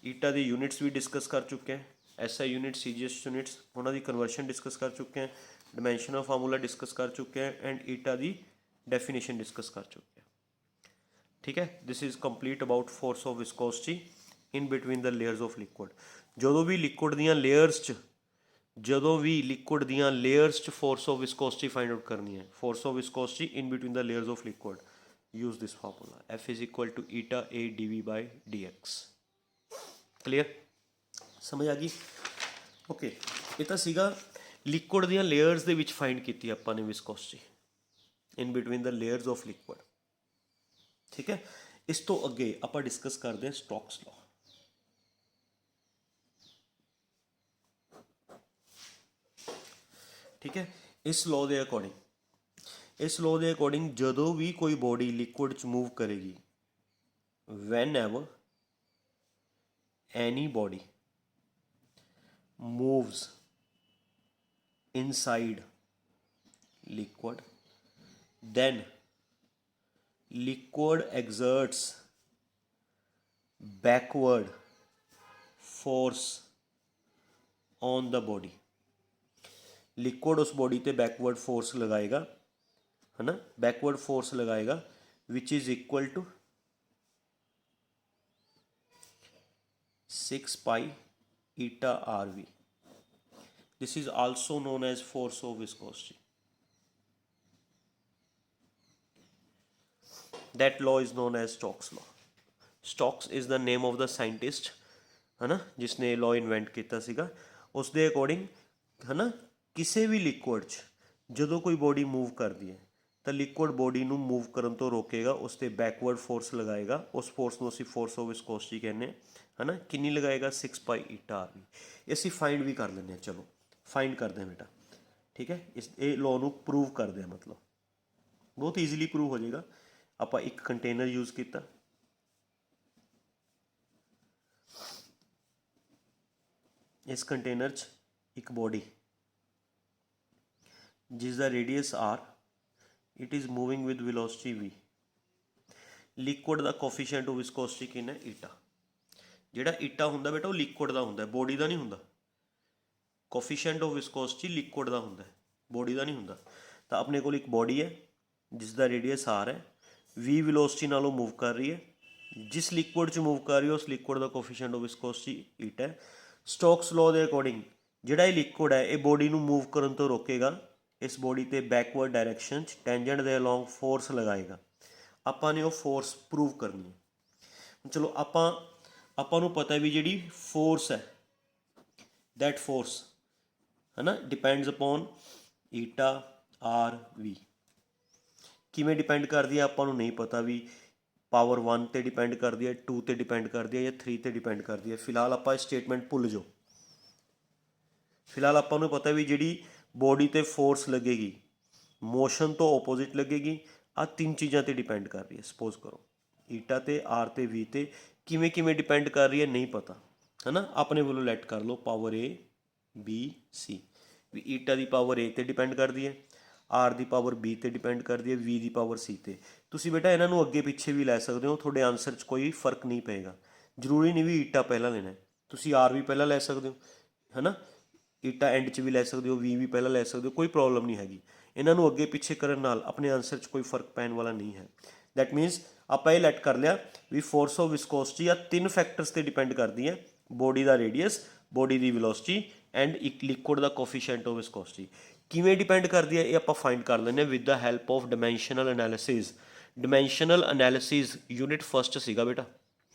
Speaker 1: ਈਟਾ ਦੇ ਯੂਨਿਟਸ ਵੀ ਡਿਸਕਸ ਕਰ ਚੁੱਕੇ ਹਾਂ, SI ਯੂਨਿਟ CGS ਯੂਨਿਟਸ ਉਹਨਾਂ ਦੀ ਕਨਵਰਸ਼ਨ ਡਿਸਕਸ ਕਰ ਚੁੱਕੇ ਹਾਂ, ਡਿਮੈਂਸ਼ਨਲ ਫਾਰਮੂਲਾ ਡਿਸਕਸ ਕਰ ਚੁੱਕੇ ਹਾਂ ਐਂਡ ਈਟਾ ਦੀ ਡੈਫੀਨੇਸ਼ਨ ਡਿਸਕਸ ਕਰ ਚੁੱਕੇ ਹਾਂ. ਠੀਕ ਹੈ, this is complete about force of viscosity in between the layers of liquid. ਜਦੋਂ ਵੀ ਲਿਕੁਇਡ ਦੀਆਂ ਲੇਅਰਸ 'ਚ force of viscosity find out ਕਰਨੀ ਹੈ, force of viscosity in between the layers of liquid, use this formula. F is equal to eta A dV by dx. Clear? ਸਮਝ ਆ ਗਈ? ਓਕੇ, ਇਹ ਤਾਂ ਸੀਗਾ ਲਿਕੁਇਡ ਦੀਆਂ ਲੇਅਰਸ ਦੇ ਵਿੱਚ ਫਾਈਂਡ ਕੀਤੀ ਆਪਾਂ ਨੇ viscosity in between the layers of liquid. ਠੀਕ ਹੈ, ਇਸ ਤੋਂ ਅੱਗੇ ਆਪਾਂ ਡਿਸਕਸ ਕਰਦੇ ਹਾਂ ਸਟੋਕਸ ਲਾਅ. ਠੀਕ ਹੈ, ਇਸ ਲਾਅ ਦੇ ਅਕੋਰਡਿੰਗ ਜਦੋਂ ਵੀ ਕੋਈ ਬੋਡੀ ਲਿਕੁਇਡ 'ਚ ਮੂਵ ਕਰੇਗੀ, van ever any body moves inside liquid, then liquid exerts backward force on the body. Liquid उस बॉडी पे बैकवर्ड फोर्स लगाएगा, है ना, बैकवर्ड फोर्स लगाएगा which is equal to 6 pi eta RV. This is also known as force of viscosity. That law is known as Stokes law. Stokes is the name of the scientist, है ना, जिसने law invent किया सीगा. उस दे according, है ना, किसी भी लिक्विड 'ਚ ਜਦੋਂ ਕੋਈ ਬੋਡੀ ਮੂਵ ਕਰਦੀ ਹੈ ਤਾਂ ਲਿਕੁਇਡ ਬੋਡੀ ਨੂੰ ਮੂਵ ਕਰਨ ਤੋਂ ਰੋਕੇਗਾ, ਉਸ 'ਤੇ ਬੈਕਵਰਡ ਫੋਰਸ ਲਗਾਏਗਾ. ਉਸ ਫੋਰਸ ਨੂੰ ਅਸੀਂ ਫੋਰਸ ਆਫ ਵਿਸਕੋਸਿਟੀ ਕਹਿੰਦੇ ਹਾਂ, ਹੈ ਨਾ. ਕਿੰਨੀ ਲਗਾਏਗਾ? 6 ਪਾਈ ਈਟਾ RV. ਇਹ ਅਸੀਂ ਫਾਈਂਡ ਵੀ ਕਰ ਲੈਂਦੇ ਹਾਂ. ਚਲੋ ਫਾਈਂਡ ਕਰਦੇ ਹਾਂ ਬੇਟਾ. ਠੀਕ ਹੈ, ਇਹ ਲਾਅ ਨੂੰ ਪ੍ਰੂਵ ਕਰਦੇ ਹਾਂ, ਮਤਲਬ ਬਹੁਤ ਈਜ਼ੀਲੀ ਪ੍ਰੂਵ ਹੋ ਜਾਏਗਾ. ਆਪਾਂ ਇੱਕ ਕੰਟੇਨਰ ਯੂਜ਼ ਕੀਤਾ, ਇਸ ਕੰਟੇਨਰ 'ਚ ਇੱਕ ਬੋਡੀ ਜਿਸ ਦਾ radius R, it is moving with velocity V. Liquid ਦਾ ਕੋਫੀਸ਼ੀਐਂਟ ਆਫ ਵਿਸਕੋਸਿਟੀ ਕਿੰਨਾ? ਈਟਾ. ਜਿਹੜਾ ਈਟਾ ਹੁੰਦਾ ਬੇਟਾ ਉਹ ਲਿਕੁਇਡ ਦਾ ਹੁੰਦਾ, ਬੋਡੀ ਦਾ ਨਹੀਂ ਹੁੰਦਾ. ਕੋਫੀਸ਼ੀਐਂਟ ਆਫ ਵਿਸਕੋਸਿਟੀ ਲਿਕੁਇਡ ਦਾ ਹੁੰਦਾ, ਬੋਡੀ ਦਾ ਨਹੀਂ ਹੁੰਦਾ. ਤਾਂ ਆਪਣੇ ਕੋਲ ਇੱਕ ਬੋਡੀ ਹੈ ਜਿਸ ਦਾ ਰੇਡੀਅਸ R ਹੈ, V ਵੈਲੋਸਿਟੀ ਨਾਲੋਂ ਮੂਵ ਕਰ ਰਹੀ ਹੈ. ਜਿਸ ਲਿਕੁਇਡ 'ਚ ਮੂਵ ਕਰ ਰਹੀ ਹੈ ਉਸ ਲਿਕੁਇਡ ਦਾ ਕੋਫੀਸ਼ੀਐਂਟ ਆਫ ਵਿਸਕੋਸਿਟੀ ਈਟਾ ਹੈ. ਸਟੋਕਸ ਲਾਅ ਦੇ ਅਕੋਰਡਿੰਗ ਜਿਹੜਾ ਇਹ ਲਿਕੁਇਡ ਹੈ ਇਹ ਬੋਡੀ ਨੂੰ ਮੂਵ ਕਰਨ ਤੋਂ ਰੋਕੇਗਾ. ਇਸ ਬੋਡੀ 'ਤੇ ਬੈਕਵਰਡ ਡਾਇਰੈਕਸ਼ਨ 'ਚ ਟੈਂਜੈਂਟ ਦੇ ਅਲੋਂਗ ਫੋਰਸ ਲਗਾਏਗਾ. ਆਪਾਂ ਨੇ ਉਹ ਫੋਰਸ ਪ੍ਰੂਵ ਕਰਨੀ ਹੈ. ਚਲੋ ਆਪਾਂ ਨੂੰ ਪਤਾ ਵੀ ਜਿਹੜੀ ਫੋਰਸ ਹੈ, ਦੈਟ ਫੋਰਸ, ਹੈ ਨਾ, ਡਿਪੈਂਡਸ ਅਪੋਨ ਈਟਾ RV. ਕਿਵੇਂ ਡਿਪੈਂਡ ਕਰਦੀ ਹੈ ਆਪਾਂ ਨੂੰ ਨਹੀਂ ਪਤਾ, ਵੀ ਪਾਵਰ 1 'ਤੇ ਡਿਪੈਂਡ ਕਰਦੀ ਹੈ, 2 'ਤੇ ਡਿਪੈਂਡ ਕਰਦੀ ਹੈ ਜਾਂ 3 'ਤੇ ਡਿਪੈਂਡ ਕਰਦੀ ਹੈ. ਫਿਲਹਾਲ ਆਪਾਂ ਇਹ ਸਟੇਟਮੈਂਟ ਭੁੱਲ ਜਾਓ. ਫਿਲਹਾਲ ਆਪਾਂ ਨੂੰ ਪਤਾ ਵੀ ਜਿਹੜੀ ਬੋਡੀ 'ਤੇ ਫੋਰਸ ਲੱਗੇਗੀ ਮੋਸ਼ਨ ਤੋਂ ਓਪੋਜ਼ਿਟ ਲੱਗੇਗੀ. ਆਹ 3 ਚੀਜ਼ਾਂ 'ਤੇ ਡਿਪੈਂਡ ਕਰ ਰਹੀ ਹੈ. ਸਪੋਜ਼ ਕਰੋ ਈਟਾ 'ਤੇ, R 'ਤੇ, V 'ਤੇ ਕਿਵੇਂ ਡਿਪੈਂਡ ਕਰ ਰਹੀ ਹੈ ਨਹੀਂ ਪਤਾ, ਹੈ ਨਾ. ਆਪਣੇ ਵੱਲੋਂ ਲੈਟ ਕਰ ਲਓ power A B C, we Ita the power A 'ਤੇ ਡਿਪੈਂਡ ਕਰਦੀ ਹੈ, R ਦੀ ਪਾਵਰ B 'ਤੇ ਡਿਪੈਂਡ ਕਰਦੀ ਹੈ, V ਦੀ ਪਾਵਰ C 'ਤੇ. ਤੁਸੀਂ ਬੇਟਾ ਇਹਨਾਂ ਨੂੰ ਅੱਗੇ ਪਿੱਛੇ ਵੀ ਲੈ ਸਕਦੇ ਹੋ, ਤੁਹਾਡੇ ਆਨਸਰ 'ਚ ਕੋਈ ਫਰਕ ਨਹੀਂ ਪਏਗਾ. ਜ਼ਰੂਰੀ ਨਹੀਂ ਵੀ ਈਟਾ ਪਹਿਲਾਂ ਲੈਣਾ, ਤੁਸੀਂ R ਵੀ ਪਹਿਲਾਂ ਲੈ ਸਕਦੇ ਹੋ, ਹੈ ਨਾ. ਈਟਾ ਐਂਡ 'ਚ ਵੀ ਲੈ ਸਕਦੇ ਹੋ, V ਵੀ ਪਹਿਲਾਂ ਲੈ ਸਕਦੇ ਹੋ, ਕੋਈ ਪ੍ਰੋਬਲਮ ਨਹੀਂ ਹੈਗੀ. ਇਹਨਾਂ ਨੂੰ ਅੱਗੇ ਪਿੱਛੇ ਕਰਨ ਨਾਲ ਆਪਣੇ ਆਨਸਰ 'ਚ ਕੋਈ ਫਰਕ ਪੈਣ ਵਾਲਾ ਨਹੀਂ ਹੈ. ਦੈਟ ਮੀਨਸ ਆਪਾਂ ਇਹ ਲੈਟ ਕਰ ਲਿਆ ਵੀ ਫੋਰਸ ਆਫ ਵਿਸਕੋਸਿਟੀ ਆ 3 ਫੈਕਟਰਸ 'ਤੇ ਡਿਪੈਂਡ ਕਰਦੀ ਹੈ: body the radius, body the velocity and ਇੱਕ ਲਿਕੁਇਡ ਦਾ ਕੋਫੀਸ਼ੀਐਂਟ ਆਫ ਵਿਸਕੋਸਿਟੀ. ਕਿਵੇਂ ਡਿਪੈਂਡ ਕਰਦੀ ਹੈ ਇਹ ਆਪਾਂ ਫਾਈਂਡ ਕਰ ਲੈਂਦੇ ਹਾਂ with the help of dimensional analysis. Dimensional analysis unit first ਸੀਗਾ ਬੇਟਾ,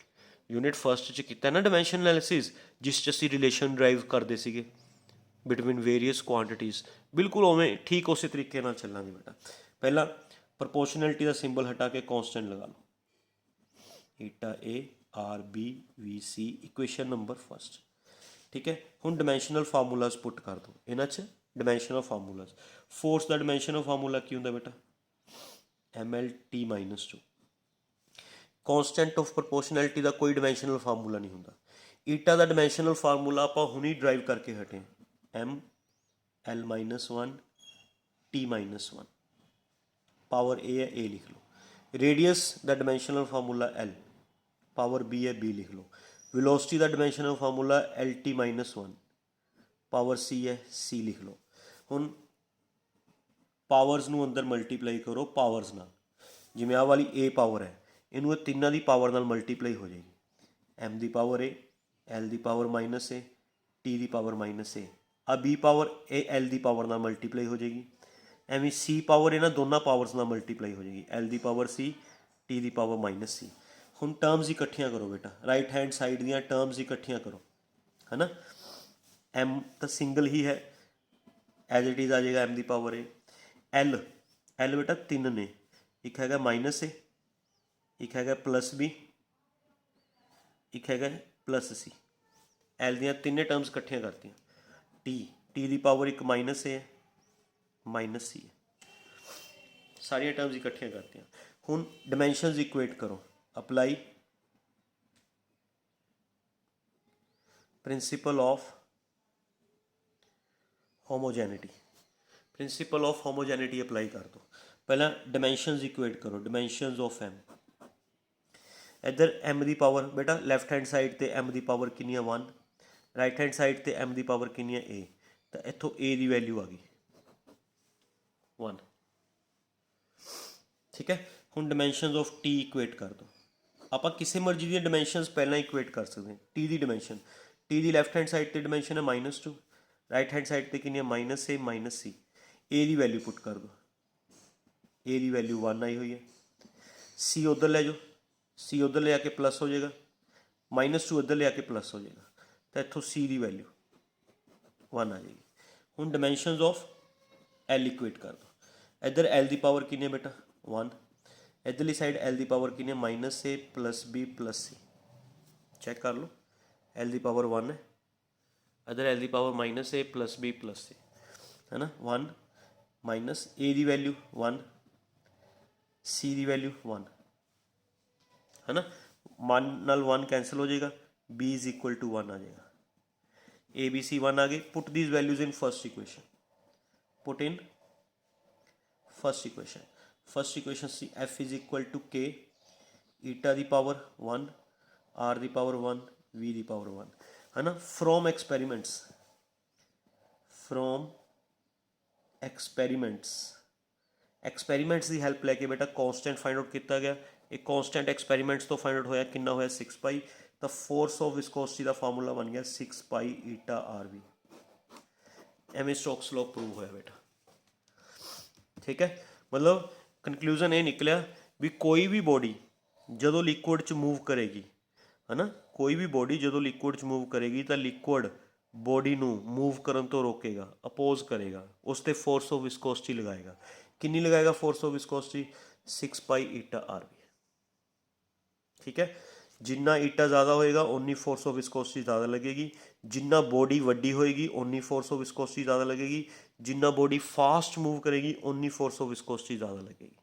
Speaker 1: ਯੂਨਿਟ ਫਸਟ 'ਚ ਕੀਤਾ ਨਾ ਡਿਮੈਂਸ਼ਨਲ ਐਨਾਲਿਸਿਸ, ਜਿਸ 'ਚ ਅਸੀਂ ਰਿਲੇਸ਼ਨ ਡਰਾਈਵ ਕਰਦੇ ਸੀਗੇ ਬਿਟਵੀਨ ਵੇਰੀਅਸ ਕੁਆਂਟੀਟੀਜ਼. ਬਿਲਕੁਲ ਉਵੇਂ ਠੀਕ ਉਸੇ ਤਰੀਕੇ ਨਾਲ ਚੱਲਾਂਗੇ ਬੇਟਾ. ਪਹਿਲਾਂ ਪ੍ਰਪੋਰਸ਼ਨੈਲਿਟੀ ਦਾ ਸਿੰਬਲ ਹਟਾ ਕੇ ਕੌਂਸਟੈਂਟ ਲਗਾ ਲਓ, ਈਟਾ A RB VC, equation number first. ਠੀਕ ਹੈ, ਹੁਣ ਡਿਮੈਂਸ਼ਨਲ ਫਾਰਮੂਲਾਜ਼ ਪੁੱਟ ਕਰ ਦਿਓ. ਇਹਨਾਂ 'ਚ dimensional formulas. Force ਦਾ dimensional formula ਕੀ ਹੁੰਦਾ ਬੇਟਾ? mlt minus 2. ਕੌਂਸਟੈਂਟ ਆਫ ਪ੍ਰਪੋਰਸ਼ਨੈਲਿਟੀ ਦਾ ਕੋਈ ਡਿਮੈਂਸ਼ਨਲ ਫਾਰਮੂਲਾ ਨਹੀਂ ਹੁੰਦਾ। ਈਟਾ ਦਾ ਡਿਮੈਂਸ਼ਨਲ ਫਾਰਮੂਲਾ ਆਪਾਂ ਹੁਣੀ ਡਰਾਈਵ ਕਰਕੇ ਹਟੇ, m l minus 1 t minus 1, power a ਹੈ a ਲਿਖ ਲਓ। ਰੇਡੀਅਸ ਦਾ dimensional formula l, power b ਹੈ b ਲਿਖ ਲਓ। ਵੈਲੋਸਿਟੀ ਦਾ dimensional formula lt minus 1, power c ਹੈ c ਲਿਖ ਲਓ। ਹੁਣ ਪਾਵਰਸ ਨੂੰ ਅੰਦਰ ਮਲਟੀਪਲਾਈ ਕਰੋ ਪਾਵਰਸ ਨਾਲ, ਜਿਵੇਂ ਆਹ ਵਾਲੀ a ਪਾਵਰ ਹੈ, ਇਹਨੂੰ ਇਹ ਤਿੰਨਾਂ ਦੀ ਪਾਵਰ ਨਾਲ ਮਲਟੀਪਲਾਈ ਹੋ ਜਾਏਗੀ। m ਦੀ power a, l the power minus a, t the power minus a, ਆ b ਪਾਵਰ ਇਹ l ਦੀ ਪਾਵਰ ਨਾਲ ਮਲਟੀਪਲਾਈ ਹੋ ਜਾਏਗੀ। ਐਵੇਂ c ਪਾਵਰ ਇਹਨਾਂ ਦੋਨਾਂ ਪਾਵਰਸ ਨਾਲ ਮਲਟੀਪਲਾਈ ਹੋ ਜਾਏਗੀ, l ਦੀ ਪਾਵਰ c, t ਦੀ ਪਾਵਰ ਮਾਈਨਸ c। ਹੁਣ ਟਰਮਸ ਇਕੱਠੀਆਂ ਕਰੋ ਬੇਟਾ, ਰਾਈਟ ਹੈਂਡ ਸਾਈਡ ਦੀਆਂ ਟਰਮਸ ਇਕੱਠੀਆਂ ਕਰੋ, ਹੈ ਨਾ। m ਤਾਂ ਸਿੰਗਲ ਹੀ ਹੈ, ਐਜ਼ ਇਟ ਇਜ਼ ਆ ਜਾਏਗਾ m ਦੀ ਪਾਵਰ a। l ਬੇਟਾ ਤਿੰਨ ਨੇ, ਇੱਕ ਹੈਗਾ ਮਾਈਨਸ a, ਇੱਕ ਹੈਗਾ ਪਲੱਸ b, ਇੱਕ ਹੈਗਾ ਪਲੱਸ c। l ਦੀਆਂ ਤਿੰਨੇ ਟਰਮਸ ਇਕੱਠੀਆਂ ਕਰਤੀਆਂ। t ਦੀ ਪਾਵਰ ਇੱਕ ਮਾਈਨਸ a ਹੈ, ਮਾਈਨਸ c ਹੈ, ਸਾਰੀਆਂ ਟਰਮਸ ਇਕੱਠੀਆਂ ਕਰਤੀਆਂ। ਹੁਣ ਡਿਮੈਂਸ਼ਨਸ ਇਕੁਏਟ ਕਰੋ, apply principle of homogeneity. Principle of homogeneity apply ਕਰ ਦਿਓ। ਪਹਿਲਾਂ ਡਿਮੈਂਸ਼ਨਸ ਇਕੁਏਟ ਕਰੋ, ਡਿਮੈਂਸ਼ਨਸ ਆਫ m। ਇੱਧਰ m ਦੀ ਪਾਵਰ ਬੇਟਾ ਲੈਫਟ ਹੈਂਡ ਸਾਈਡ 'ਤੇ m ਦੀ ਪਾਵਰ ਕਿੰਨੀ ਆ 1, ਰਾਈਟ ਹੈਂਡ ਸਾਈਡ 'ਤੇ m ਦੀ ਪਾਵਰ ਕਿੰਨੀ ਆ a, ਤਾਂ ਇੱਥੋਂ a ਦੀ ਵੈਲਿਊ ਆ ਗਈ 1, ਠੀਕ ਹੈ। ਹੁਣ ਡਿਮੈਂਸ਼ਨਸ ਆਫ t ਇਕੁਏਟ ਕਰ ਦਿਓ। ਆਪਾਂ ਕਿਸੇ ਮਰਜ਼ੀ ਦੀਆਂ ਡਿਮੈਂਸ਼ਨਸ ਪਹਿਲਾਂ ਇਕੁਏਟ ਕਰ ਸਕਦੇ ਹਾਂ। t ਦੀ ਡਿਮੈਂਸ਼ਨ, t ਦੀ ਲੈਫਟ ਹੈਂਡ ਸਾਈਡ 'ਤੇ ਡਿਮੈਂਸ਼ਨ ਹੈ -2, ਰਾਈਟ ਹੈਂਡ ਸਾਈਡ 'ਤੇ ਕਿੰਨੀ ਹੈ -a minus c। a the value ਪੁੱਟ ਕਰ ਦਿਓ, a ਦੀ ਵੈਲਿਊ 1 ਆਈ ਹੋਈ ਹੈ। c ਉੱਧਰ ਲੈ ਜਾਓ, c ਉੱਧਰ ਲਿਆ ਕੇ ਪਲੱਸ ਹੋ ਜਾਏਗਾ, -2 ਇੱਧਰ ਲਿਆ ਕੇ ਪਲੱਸ ਹੋ ਜਾਏਗਾ, ਤਾਂ ਇੱਥੋਂ c ਦੀ ਵੈਲਿਊ 1 ਆ ਜਾਏਗੀ। ਹੁਣ ਡਿਮੈਂਸ਼ਨਸ ਆਫ l ਇਕੁਏਟ ਕਰ ਦਿਓ। ਇੱਧਰ l ਦੀ ਪਾਵਰ ਕਿੰਨੀ ਹੈ ਬੇਟਾ 1, ਇੱਧਰਲੀ ਸਾਈਡ l ਦੀ ਪਾਵਰ ਕਿੰਨੀ ਹੈ -a plus b plus c। Check ਕਰ ਲਓ, l ਦੀ ਪਾਵਰ 1 ਹੈ, ਇੱਧਰ l the power -a plus b plus c, ਹੈ ਨਾ। 1 minus a the value 1, c the value 1, ਹੈ ਨਾ। 1 ਨਾਲ 1 ਕੈਂਸਲ ਹੋ ਜਾਏਗਾ, b ਇਜ਼ ਇਕੁਅਲ ਟੂ 1 ਆ ਜਾਏਗਾ। a b c 1 ਆ ਗਏ। Put these values in first equation, put in first equation. First equation ਸੀ f is equal to k, eta ਦੀ ਪਾਵਰ 1, r ਦੀ ਪਾਵਰ 1, v ਦੀ ਪਾਵਰ 1, ਹੈ ਨਾ। ਫਰੋਮ ਐਕਸਪੈਰੀਮੈਂਟਸ ਦੀ ਹੈਲਪ ਲੈ ਕੇ ਬੇਟਾ ਕੌਂਸਟੈਂਟ ਫਾਈਂਡ ਆਊਟ ਕੀਤਾ ਗਿਆ। ਇਹ ਕੌਂਸਟੈਂਟ ਐਕਸਪੈਰੀਮੈਂਟਸ ਤੋਂ ਫਾਈਂਡ ਆਊਟ ਹੋਇਆ, ਕਿੰਨਾ ਹੋਇਆ 6 ਪਾਈ। ਤਾਂ ਫੋਰਸ ਆਫ ਵਿਸਕੋਸਿਟੀ ਦਾ ਫਾਰਮੂਲਾ ਬਣ ਗਿਆ 6 ਪਾਈ ਈਟਾ rv। ਐਵੇਂ ਸਟੋਕਸ ਲॉ ਪ੍ਰੂਵ ਹੋਇਆ ਬੇਟਾ, ਠੀਕ ਹੈ। ਮਤਲਬ ਕਨਕਲੂਜ਼ਨ ਇਹ ਨਿਕਲਿਆ ਵੀ ਕੋਈ ਵੀ ਬੋਡੀ ਜਦੋਂ ਲਿਕੁਇਡ 'ਚ ਮੂਵ ਕਰੇਗੀ, ਹੈ ਨਾ, ਕੋਈ ਵੀ ਬੋਡੀ ਜਦੋਂ ਲਿਕੁਇਡ 'ਚ ਮੂਵ ਕਰੇਗੀ ਤਾਂ ਲਿਕੁਇਡ ਬੋਡੀ ਨੂੰ ਮੂਵ ਕਰਨ ਤੋਂ ਰੋਕੇਗਾ, ਅਪੋਜ਼ ਕਰੇਗਾ, ਉਸ 'ਤੇ ਫੋਰਸ ਆਫ ਵਿਸਕੋਸਿਟੀ ਲਗਾਏਗਾ। ਕਿੰਨੀ ਲਗਾਏਗਾ force of ਵਿਸਕੋਸਿਟੀ? 6 pi eta rv, ਠੀਕ ਹੈ। ਜਿੰਨਾ ਈਟਾ ਜ਼ਿਆਦਾ ਹੋਏਗਾ ਓਨੀ ਫੋਰਸ ਆਫ ਵਿਸਕੋਸਿਟੀ ਜ਼ਿਆਦਾ ਲੱਗੇਗੀ। ਜਿੰਨਾ ਬੋਡੀ ਵੱਡੀ ਹੋਏਗੀ ਓਨੀ ਫੋਰਸ ਆਫ ਵਿਸਕੋਸਿਟੀ ਜ਼ਿਆਦਾ ਲੱਗੇਗੀ। ਜਿੰਨਾ ਬੋਡੀ ਫਾਸਟ ਮੂਵ ਕਰੇਗੀ ਓਨੀ ਫੋਰਸ ਆਫ ਵਿਸਕੋਸਿਟੀ ਜ਼ਿਆਦਾ ਲੱਗੇਗੀ।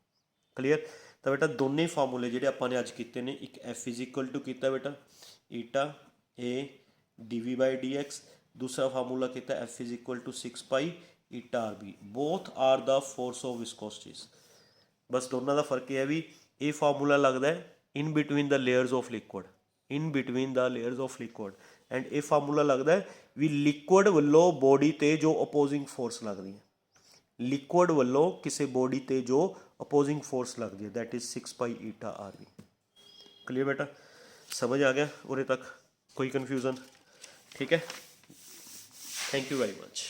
Speaker 1: ਕਲੀਅਰ? ਤਾਂ ਬੇਟਾ ਦੋਨੇ ਫਾਰਮੂਲੇ ਜਿਹੜੇ ਆਪਾਂ ਨੇ ਅੱਜ ਕੀਤੇ ਨੇ, ਇੱਕ f ਇਜ਼ ਇਕੁਅਲ ਟੂ ਕੀਤਾ ਬੇਟਾ ਈਟਾ a dv/dx, ਦੂਸਰਾ ਫਾਰਮੂਲਾ ਕੀਤਾ f is equal to 6 pi eta rb। Both are the force of viscosities. ਬਸ ਦੋਨਾਂ ਦਾ ਫਰਕ ਇਹ ਹੈ ਵੀ ਇਹ ਫਾਰਮੂਲਾ ਲੱਗਦਾ ਹੈ in between the layers of liquid, in between the layers of liquid, and ਇਹ ਫਾਰਮੂਲਾ ਲੱਗਦਾ ਹੈ ਵੀ ਲਿਕੁਇਡ ਵੱਲੋਂ ਬੋਡੀ 'ਤੇ ਜੋ ਅਪੋਜ਼ਿੰਗ ਫੋਰਸ ਲੱਗਦੀ ਹੈ, ਲਿਕੁਇਡ ਵੱਲੋਂ ਕਿਸੇ ਬੋਡੀ 'ਤੇ ਜੋ ਅਪੋਜ਼ਿੰਗ ਫੋਰਸ ਲੱਗਦੀ ਹੈ, that is 6 pi eta rv। Clear ਬੇਟਾ? ਸਮਝ ਆ ਗਿਆ ਉਰੇ ਤੱਕ? ਕੋਈ ਕਨਫਿਊਜ਼ਨ? ਠੀਕ ਹੈ, ਥੈਂਕ ਯੂ ਵੈਰੀ ਮਚ।